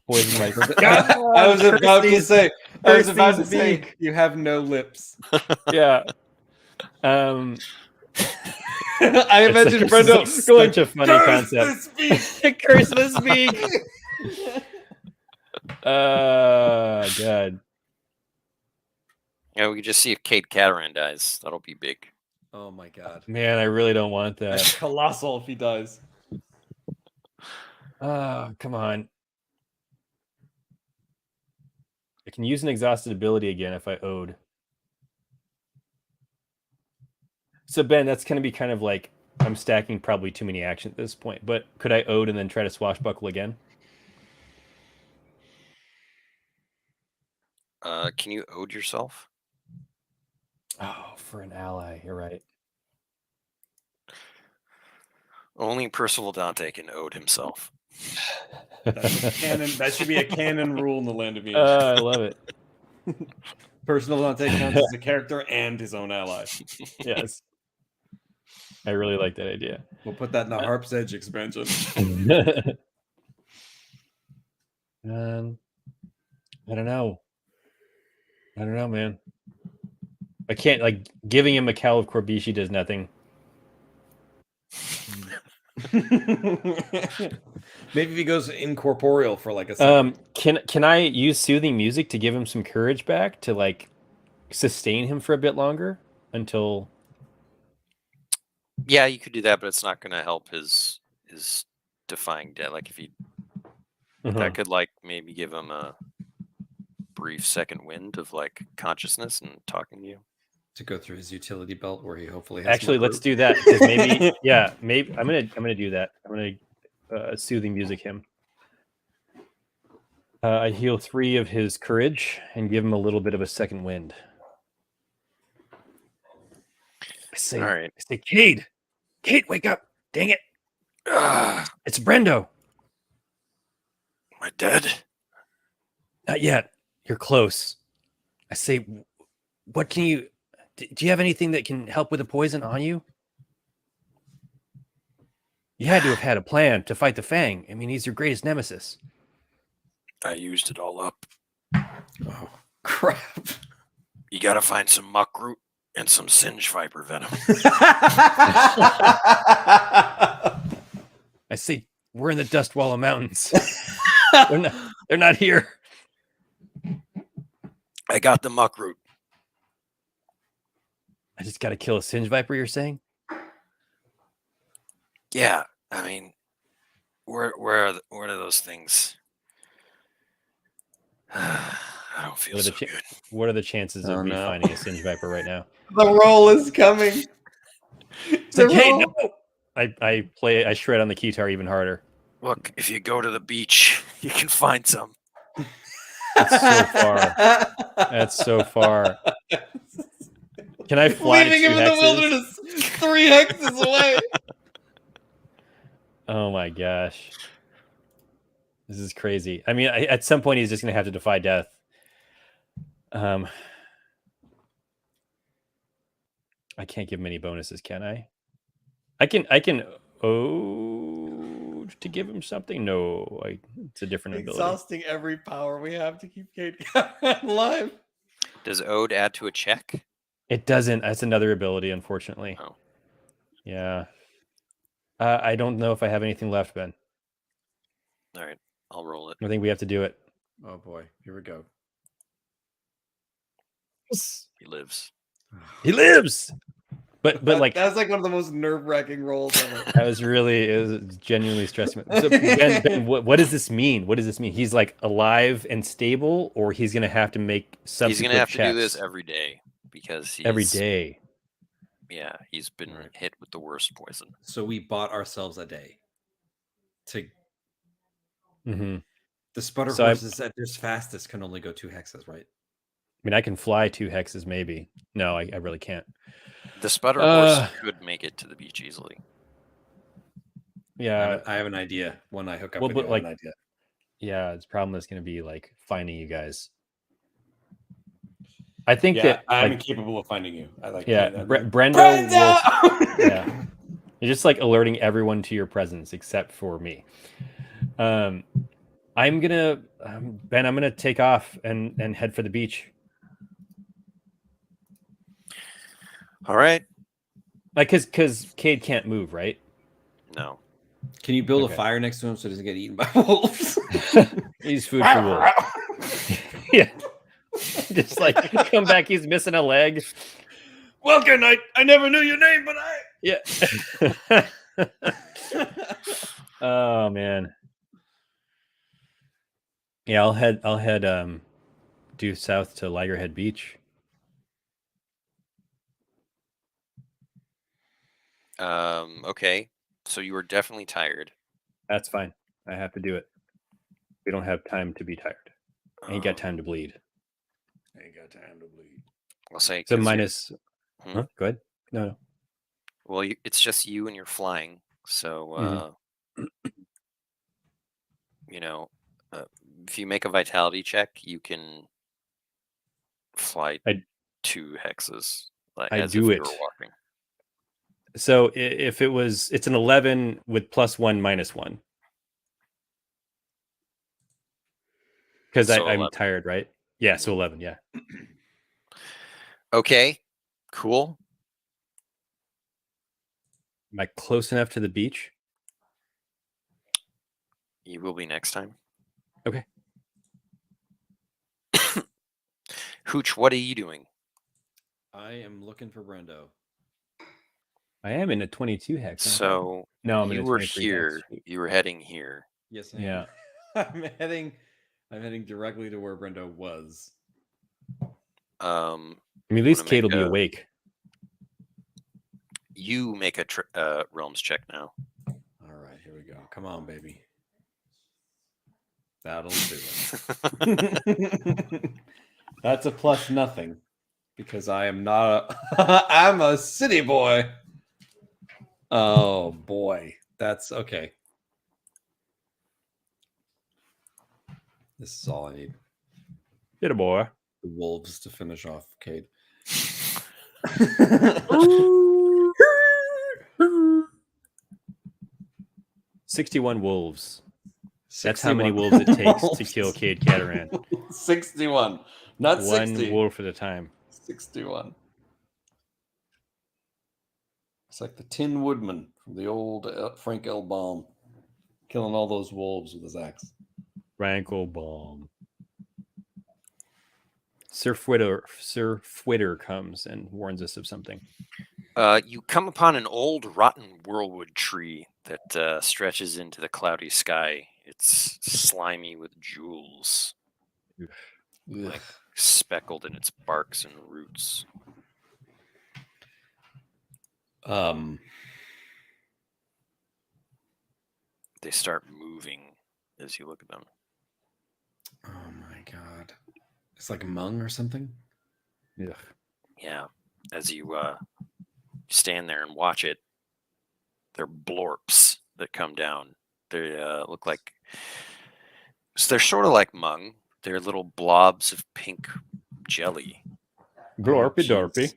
Poison my. I was about to say. You have no lips. Yeah. I imagine Brendo such a funny concept. Christmas beak. God. Yeah, we can just see if Cade Cataran dies. That'll be big. Oh my god. Man, I really don't want that. That's colossal if he dies. Come on. I can use an exhausted ability again if I owed. So Ben, that's going to be kind of like I'm stacking probably too many actions at this point, but could I ode and then try to swashbuckle again? Can you ode yourself? Oh, for an ally, you're right. Only Percival Dante can ode himself. That should be a canon rule in the Land of Beam. I love it. Percival Dante counts as a character and his own ally. Yes. I really like that idea. We'll put that in the Harp's Edge expansion. I don't know. I don't know, man. I can't, like, giving him a cowl of Corbishi does nothing. Maybe if he goes incorporeal for like a second. Can I use soothing music to give him some courage back to like sustain him for a bit longer until? Yeah, you could do that, but it's not going to help his defying death. Like if he that could like maybe give him a brief second wind of like consciousness and talking to you. To go through his utility belt where he hopefully has Actually, more let's root. do that because maybe maybe I'm gonna do that. I'm gonna soothing music him. I heal 3 of his courage and give him a little bit of a second wind. I say, All right. I say, Cade, wake up! Dang it! It's Brendo. Am I dead? Not yet. You're close. I say, what can you? Do you have anything that can help with the poison on you? You had to have had a plan to fight the Fang. I mean, he's your greatest nemesis. I used it all up. Oh, crap. You got to find some muck root and some singe viper venom. I say, we're in the Dustwalla Mountains. They're not here. I got the muck root. I just got to kill a Singe Viper, you're saying? Yeah, I mean, where are those things? I don't feel so good. What are the chances of me finding a Singe Viper right now? The roll is coming. It's like, hey, no! I shred on the guitar even harder. Look, if you go to the beach, you can find some. That's so far. That's so far. Can I fly Leaving 2 him in hexes? the wilderness 3 hexes away. Oh my gosh. This is crazy. I mean, at some point he's just going to have to defy death. I can't give him any bonuses, can I? I can to give him something? No, it's a different ability. Exhausting every power we have to keep Cade alive. Does Ode add to a check? It doesn't. That's another ability, unfortunately. Oh. Yeah. I don't know if I have anything left, Ben. All right, I'll roll it. I think we have to do it. Oh boy, here we go. He lives. He lives. But like that was like one of the most nerve-wracking rolls ever. it was genuinely stressing. So Ben, what does this mean? What does this mean? He's like alive and stable, or he's gonna have to make some. He's gonna have to do this every day because every day. Yeah, he's been hit with the worst poison. So we bought ourselves a day. The sputter horses at their fastest can only go 2 hexes, right? I mean, I can fly 2 hexes, maybe. No, I really can't. The sputter horse could make it to the beach easily. Yeah, I have an idea when I hook up with but you. like, an idea. Yeah, the problem is going to be like finding you guys. I think that I'm incapable of finding you. I like Brendo will, yeah. You're just like alerting everyone to your presence except for me. I'm gonna Ben, I'm gonna take off and head for the beach. All right. Like because Cade can't move, right? No. Can you build a fire next to him so he doesn't get eaten by wolves? He's food for wolves. Yeah. Just like come back, he's missing a leg. Welcome, I never knew your name, but Yeah. Oh man. Yeah, I'll head due south to Ligerhead Beach. Okay. So you were definitely tired. That's fine. I have to do it. We don't have time to be tired. I ain't got time to bleed. Ain't got time to bleed. I'll say So minus. Huh? Go ahead. No. Well, it's just you and you're flying. So, if you make a vitality check, you can fly 2 hexes. I do it. Walking. So if it's an 11 with +1 -1. Because So I'm 11. tired, right? Yeah, so 11, yeah. Okay, cool. Am I close enough to the beach? You will be next time. Okay. Hooch, what are you doing? I am looking for Brendo. I am in a 22 hex. aren't I? So No, I'm in you a were 23 here. hex. You were heading here. Yes, I Yeah. am. I'm heading directly to where Brendo was. I mean, at least wanna Kate will make be a- awake. You make a realms check now. All right, here we go. Come on, baby. That'll do it. That's a plus nothing because I am not I'm a city boy. Oh boy. That's okay. This is all I need. Get a boy. The wolves to finish off Cade. 61 wolves. That's how many wolves it takes to kill Cade Cataran. 61. Not One 60. wolf at a time. 61. It's like the Tin Woodman from the old Frank L. Baum, killing all those wolves with his axe. Rankle bomb. Sir Fwitter comes and warns us of something. You come upon an old rotten whirlwood tree that stretches into the cloudy sky. It's slimy with jewels, like speckled in its barks and roots. They start moving as you look at them. Oh my god. It's like a mung or something? Ugh. Yeah, as you stand there and watch it, they're blorps that come down. They look like, so they're sort of like mung. They're little blobs of pink jelly. Glorpy jeez. dorpy.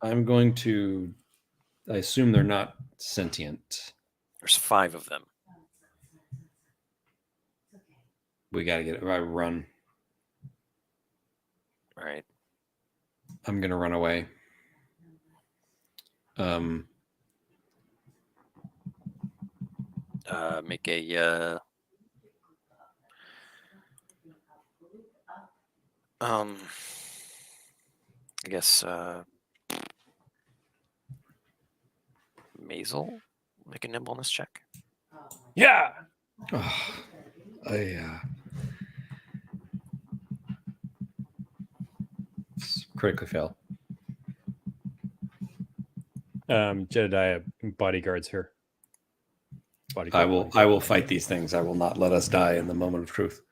I'm going to. I assume they're not sentient. There's 5 of them. We gotta get it. I run. All right. I'm gonna run away. Make a I guess Maisel, make a nimbleness check. Yeah. Oh, critically fail. Jedediah bodyguards her. I will fight these things. I will not let us die in the moment of truth.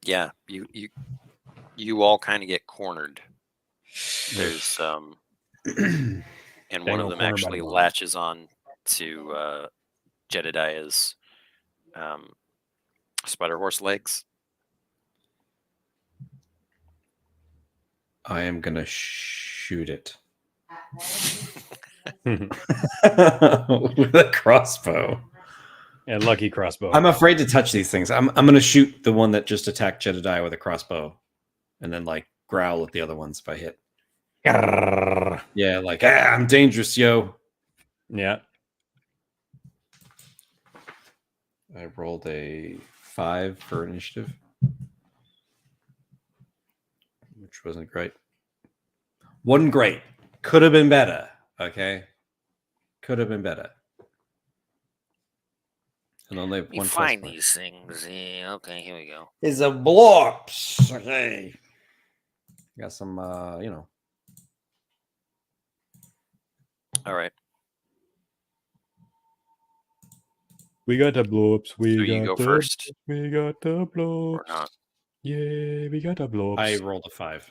Yeah, you all kind of get cornered. There's and one Dangle of them corner actually body latches on to Jedediah's spider horse legs. I am gonna shoot it bombs. with a crossbow. And lucky crossbow. I'm afraid to touch these things. I'm gonna shoot the one that just attacked Jedediah with a crossbow, and then like growl at the other ones if I hit. Yeah, like I'm dangerous, yo. Yeah. I rolled a 5 for initiative, which wasn't great. Wasn't great. Could have been better. Okay, could have been better. And only have You one find plus these things. Yeah, okay, here we go. is a blorps. Okay, got some. All right. We got the blobs. So you go first We got the or blobs. not? Yeah, we got the blobs. I rolled a 5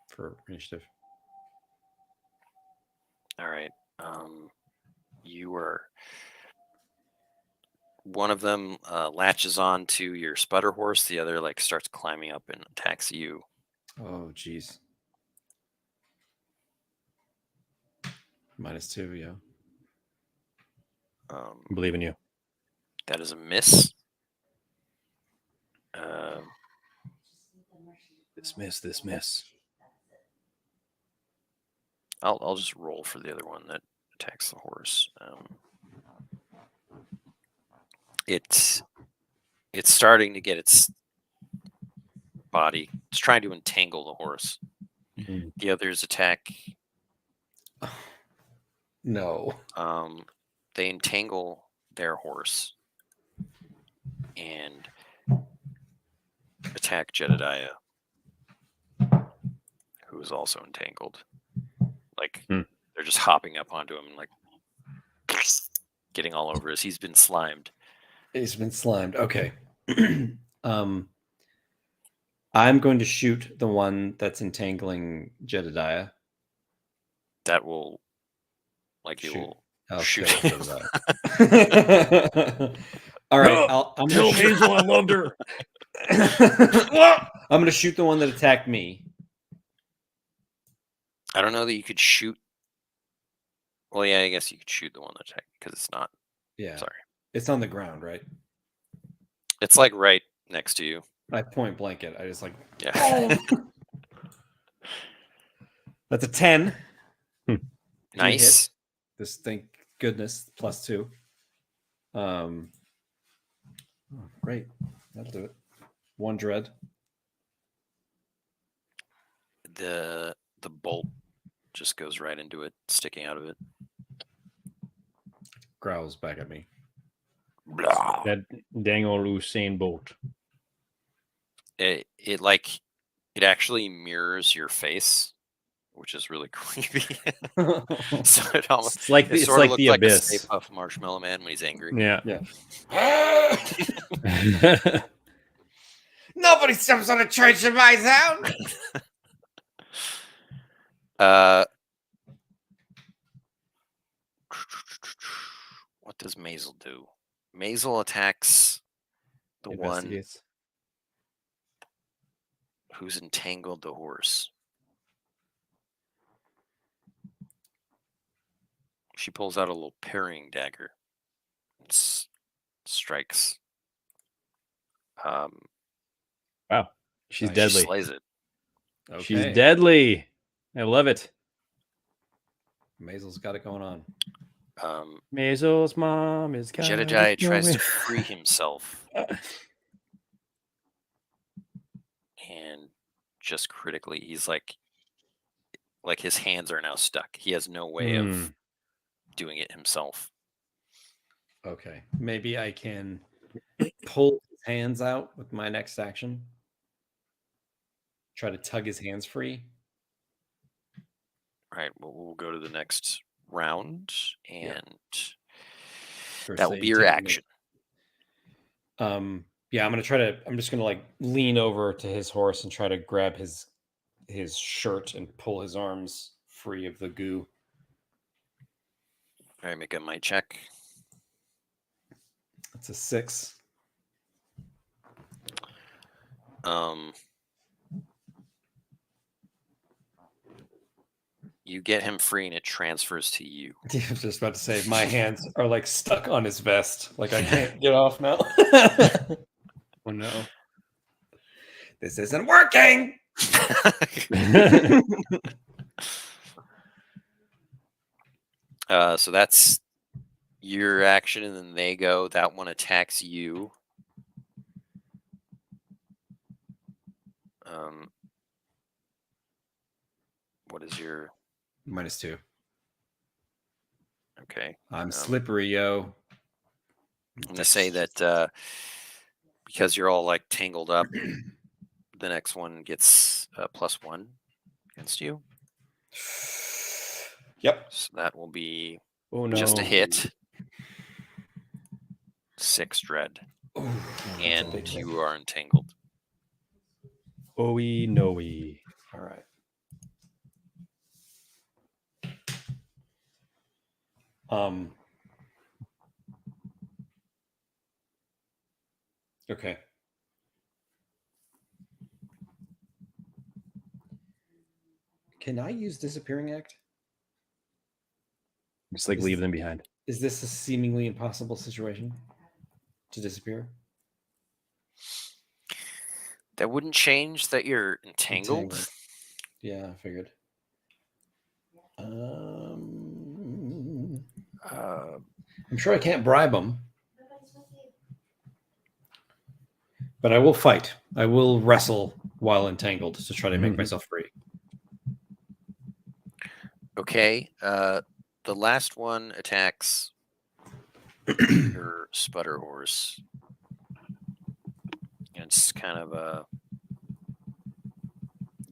for initiative. All right. You were one of them latches on to your sputter horse. The other like starts climbing up and attacks you. Oh, jeez. -2, yeah. I believe in you. That is a miss. Um, This miss. I'll just roll for the other one that attacks the horse. It's starting to get its body. It's trying to entangle the horse. Mhm. The others attack. No. They entangle their horse and attack Jedediah, who is also entangled. Like they're just hopping up onto him and like getting all over us. He's been slimed. He's been slimed. Okay. I'm going to shoot the one that's entangling Jedediah. That will, like, Shoot. you will I'll shoot kill him. Jedediah. All right. I'm Tell going to Hazel I loved her. I'm going to shoot the one that attacked me. I don't know that you could shoot. Well, yeah, I guess you could shoot the one that attacked because it's not. Yeah. Sorry. It's on the ground, right? It's like right next to you. I point blank it. I just like. Yeah. That's a 10. Nice. This, thank goodness, +2. Oh, great. That'll do it. 1 dread. The bolt just goes right into it, sticking out of it. Growls back at me. Blah. That dang old Usain Bolt. It actually mirrors your face, which is really creepy. So it almost It's like sort of looks the like a abyss. Stay Puft Marshmallow Man when he's angry. Yeah. Nobody steps on a church in my town. What does Maisel do? Maisel attacks the one Investigates. who's entangled the horse. She pulls out a little parrying dagger and strikes. Wow. She's Nice. She deadly. slays it. Okay. She's deadly. I love it. Maisel's got it going on. Maisel's mom is got Jedediah it tries to going. free himself and just critically, he's like his hands are now stuck. He has no way of doing it himself. Okay. Maybe I can pull his hands out with my next action. Try to tug his hands free. All right, well, we'll go to the next round, and First that will aid be your technique. action. Yeah, I'm just gonna like lean over to his horse and try to grab his shirt and pull his arms free of the goo. All right, make a might check. That's a 6. You get him free, and it transfers to you. I was just about to say my hands are like stuck on his vest, like I can't get off now. Oh no. This isn't working. So that's your action, and then they go. That one attacks you. What is your -2. okay? I'm slippery, yo. I'm gonna say that because you're all like tangled up, the next one gets +1 against you. Yep. So that will be Oh no. just a hit. 6 dread, Ooh, that's a and big hit. you are entangled. Oh-wee, no-wee. All right. Okay. Can I use disappearing act? Just like Is- leave them behind. Is this a seemingly impossible situation to disappear? That wouldn't change that you're entangled. Yeah, I figured. I'm sure I can't bribe them. But I will fight. I will wrestle while entangled to try to make myself free. Okay. The last one attacks your sputter horse. And it's kind of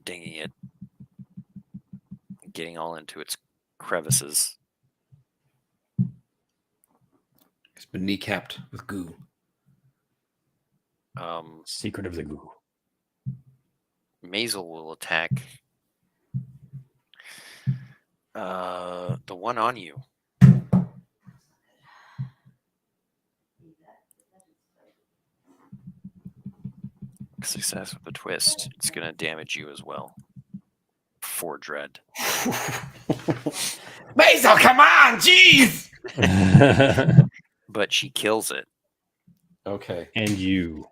dinging it, getting all into its crevices. It's been kneecapped with goo. Secret of the goo. Maisel will attack the one on you. Success with a twist. It's going to damage you as well. 4 dread. Maisel, come on, jeez! But she kills it. Okay. And you.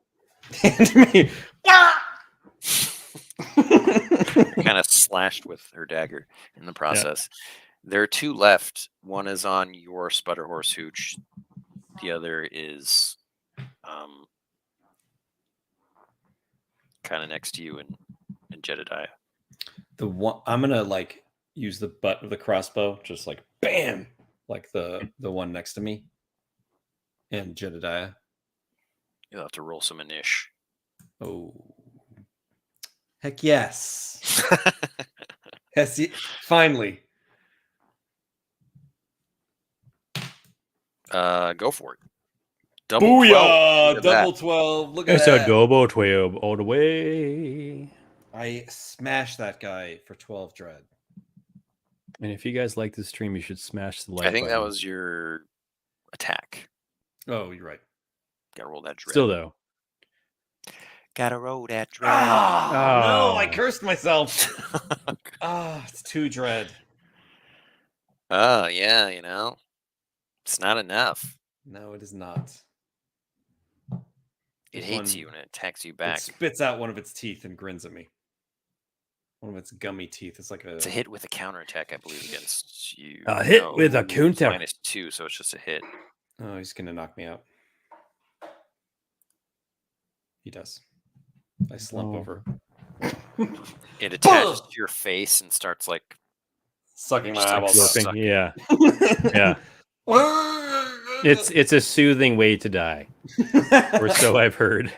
And me. Kind of slashed with her dagger in the process. There are 2 left. One is on your sputter horse hooch. The other is kind of next to you and Jedediah. The one I'm gonna like use the butt of the crossbow, just like bam, like the one next to me, and Jedediah. You'll have to roll some inish. Oh, heck yes! Yes, finally. Go for it. Double 12. Booyah! Look at that. Double 12. Look at It's a that. double 12 all the way. I smashed that guy for 12 dread. And if you guys like this stream, you should smash the like I think that button. was your attack. Oh, you're right. Gotta roll that dread. Still though. Gotta roll that dread. No, I Oh. cursed myself. It's 2 dread. Oh, yeah, you know. It's not enough. No, it is not. It This hates one- you and it attacks you It back. spits out one of its teeth and grins at me. One of its gummy teeth. It's like It's a hit with a counterattack, I believe, against you. A hit with a it's counter. -2, so it's just a hit. Oh, he's gonna knock me out. He does. I slump Oh. over. It attaches to your face and starts like Sucking my Just like eyeballs slurping. out. Slurping. Yeah. Yeah. It's a soothing way to die. Or so I've heard.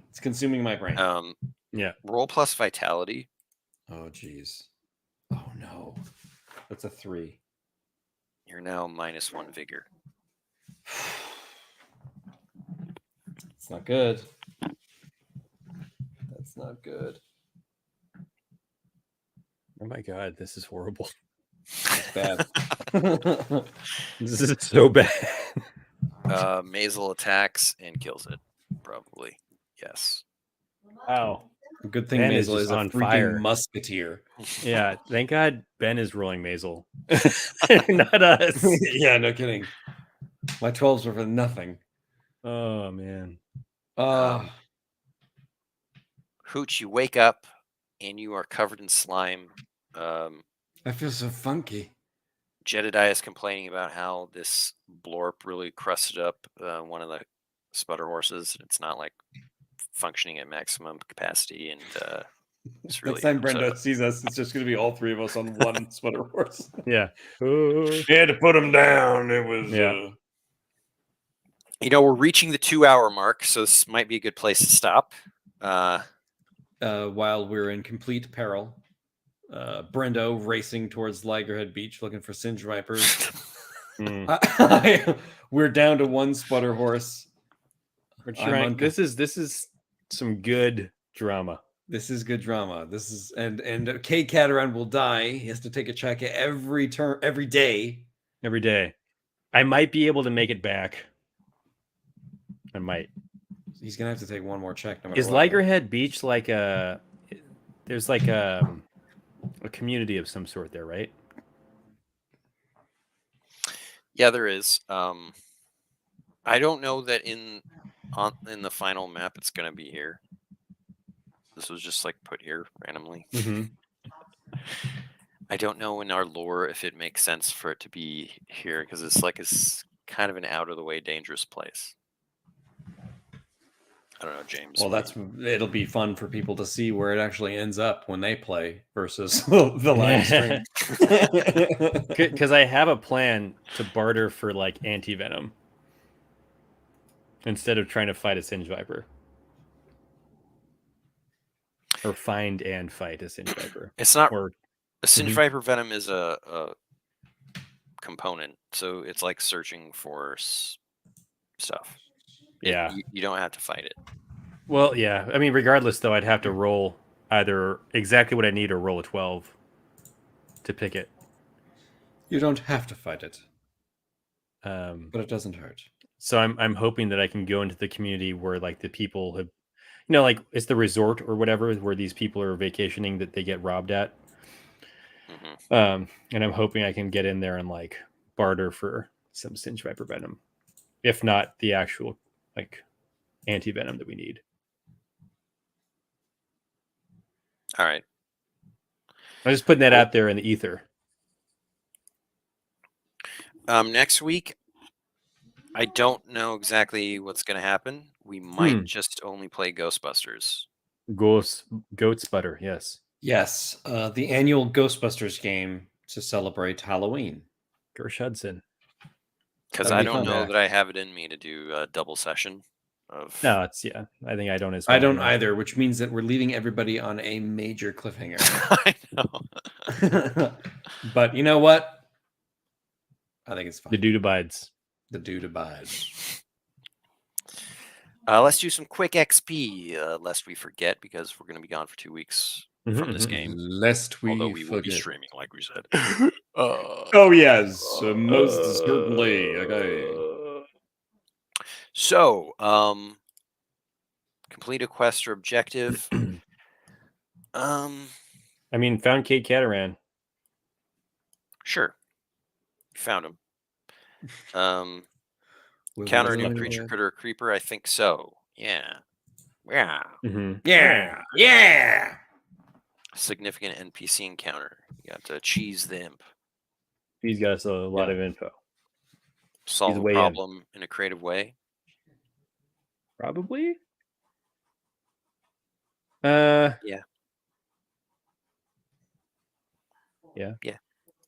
It's consuming my brain. Yeah. roll plus vitality. Oh, jeez. Oh, no. That's a 3. You're now -1 vigor. It's not good. That's not good. Oh my god, this is horrible. It's bad. This is so bad. Maisel attacks and kills it. Probably. Yes. Wow. Good thing Ben is Maisel just is a on freaking fire. musketeer. Yeah. Thank God Ben is rolling Maisel. Not us. Yeah, no kidding. My 12s were for nothing. Oh man. Hooch, you wake up and you are covered in slime. I feel so funky. Jedediah is complaining about how this blorp really crusted up one of the sputter horses. It's not like functioning at maximum capacity, and it's really Next time upset Brenda about- sees us, it's just going to be all 3 of us on one sputter horse. Yeah. Oh. You had to put him down. It was. Yeah. You know, we're reaching the 2-hour mark, so this might be a good place to stop. While we're in complete peril, Brendo racing towards Ligerhead Beach looking for Singe Vipers. Mm. We're down to 1 sputter horse. We're I'm trying. This is some good drama. This is good drama. This is and Cade Cataran will die. He has to take a check every day. Every day. I might be able to make it back. I might. He's gonna have to take one more check. No matter Is what. Ligerhead Beach like a? There's like a community of some sort there, right? Yeah, there is. I don't know that in the final map it's gonna be here. This was just like put here randomly. Mm-hmm. I don't know in our lore if it makes sense for it to be here because it's kind of an out of the way dangerous place. I don't know, James. Well, it'll be fun for people to see where it actually ends up when they play versus the live stream. Because I have a plan to barter for like anti-venom instead of trying to fight a Singe Viper. Or find and fight a Singe Viper. It's not. Or A Singe Viper venom is a component, so it's like searching for stuff. Yeah. You don't have to fight it. Well, yeah. I mean, regardless, though, I'd have to roll either exactly what I need or roll a 12 to pick it. You don't have to fight it, But but it doesn't hurt. So I'm hoping that I can go into the community where like the people have, like it's the resort or whatever where these people are vacationing that they get robbed at. Mm-hmm. And I'm hoping I can get in there and like barter for some Singe Viper venom, if not the actual like anti venom that we need. All right. I'm just putting that out there in the ether. Next week, I don't know exactly what's going to happen. We might just only play Ghostbusters. Goat's butter, yes. Yes, the annual Ghostbusters game to celebrate Halloween. Gersh Hudson. Because I don't know that I have it in me to do a double session of. No, I think I don't as well. I don't either, which means that we're leaving everybody on a major cliffhanger. I know. But you know what? I think it's fine. The dude abides. The dude abides. Let's do some quick XP, lest we forget, because we're going to be gone for 2 weeks from this game. Lest we Although we will be forget. streaming, like we said. Oh yes, most certainly. Okay. So, complete a quest or objective. I mean, found Kate Cataran. Sure. Found him. Counter a new creature, critter, or creeper. I think so. Yeah. Yeah. Mm-hmm. Yeah. Yeah. Significant NPC encounter. You got Cheese the Imp. He's got us a lot of info. Solve a problem in a creative way. Probably. Yeah.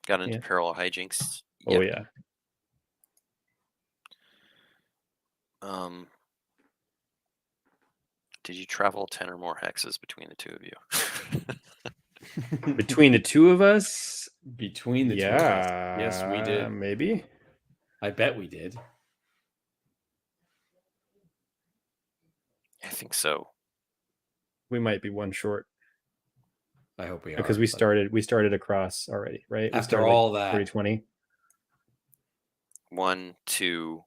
Got into parallel hijinks. Oh yeah. Did you travel 10 or more hexes between the two of you? Between the two of us? Between the two of us. Yes, we did. Maybe. I bet we did. I think so. We might be one short. I hope we are. Because we started across already, right? After all that. 320. 1, 2,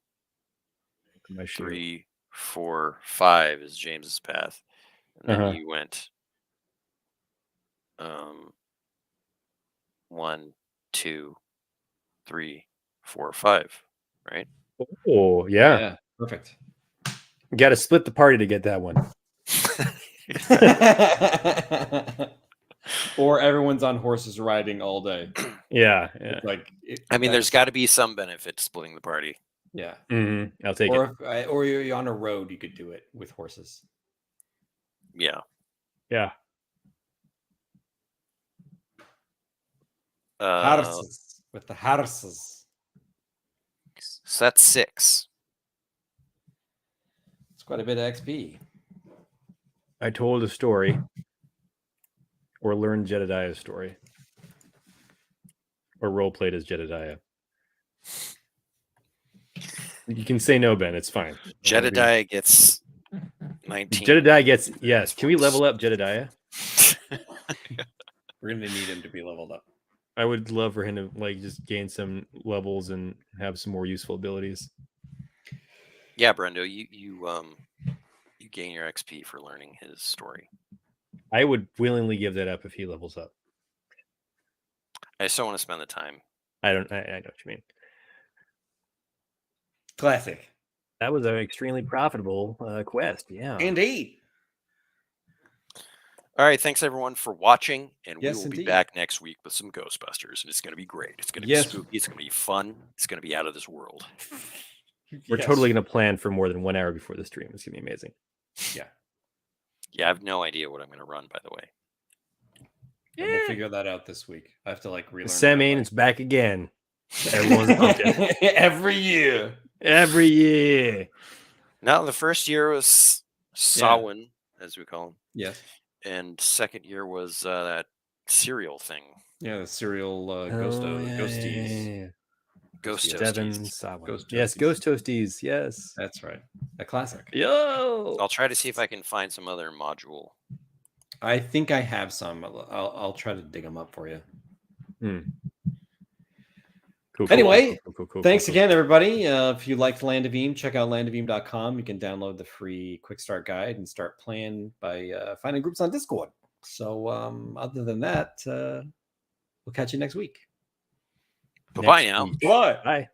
3, 4, 5 is James's path. And then you went 1, 2, 3, 4, 5, right? Oh, yeah. Perfect. You got to split the party to get that one. Or everyone's on horses riding all day. Yeah. There's got to be some benefit to splitting the party. Yeah. Mm-hmm. I'll take it. Or you're on a road, you could do it with horses. Yeah. Yeah. Horses. With the horses. So that's 6. It's quite a bit of XP. I told a story. Or learned Jedediah's story. Or role-played as Jedediah. You can say no, Ben. It's fine. Jedediah gets 19. Jedediah gets, yes. Can we level up Jedediah? We're going to need him to be leveled up. I would love for him to like just gain some levels and have some more useful abilities. Yeah, Brendo, you gain your XP for learning his story. I would willingly give that up if he levels up. I still want to spend the time. I know what you mean. Classic. That was an extremely profitable quest. Yeah. Indeed. All right, thanks everyone for watching, and Yes, we will be indeed. back next week with some Ghostbusters, and it's going to be great. It's going to be Yes. spooky. It's going to be fun. It's going to be out of this world. We're totally going to plan for more than 1 hour before the stream. It's going to be amazing. Yeah. Yeah, I have no idea what I'm going to run, by the way. And we'll figure that out this week. I have to like relearn. Semaine is back again. Everyone's pumpkin. Every year. Every year. Now, the first year was Samhain, as we call him. Yes. And second year was that cereal thing. Yeah, the cereal ghosties. Yeah. Ghost Seven Toasties. Samhain. Ghost Yes, Toasties. Ghost Toasties. Yes. That's right. A classic. Yo. I'll try to see if I can find some other module. I think I have some. I'll try to dig them up for you. Cool, Anyway, cool, Thanks again, everybody. If you liked Land of Eam, check out landoфeam.com. You can download the free quick start guide and start playing by finding groups on Discord. So other than that, we'll catch you next week. Bye-bye now. Bye. Bye.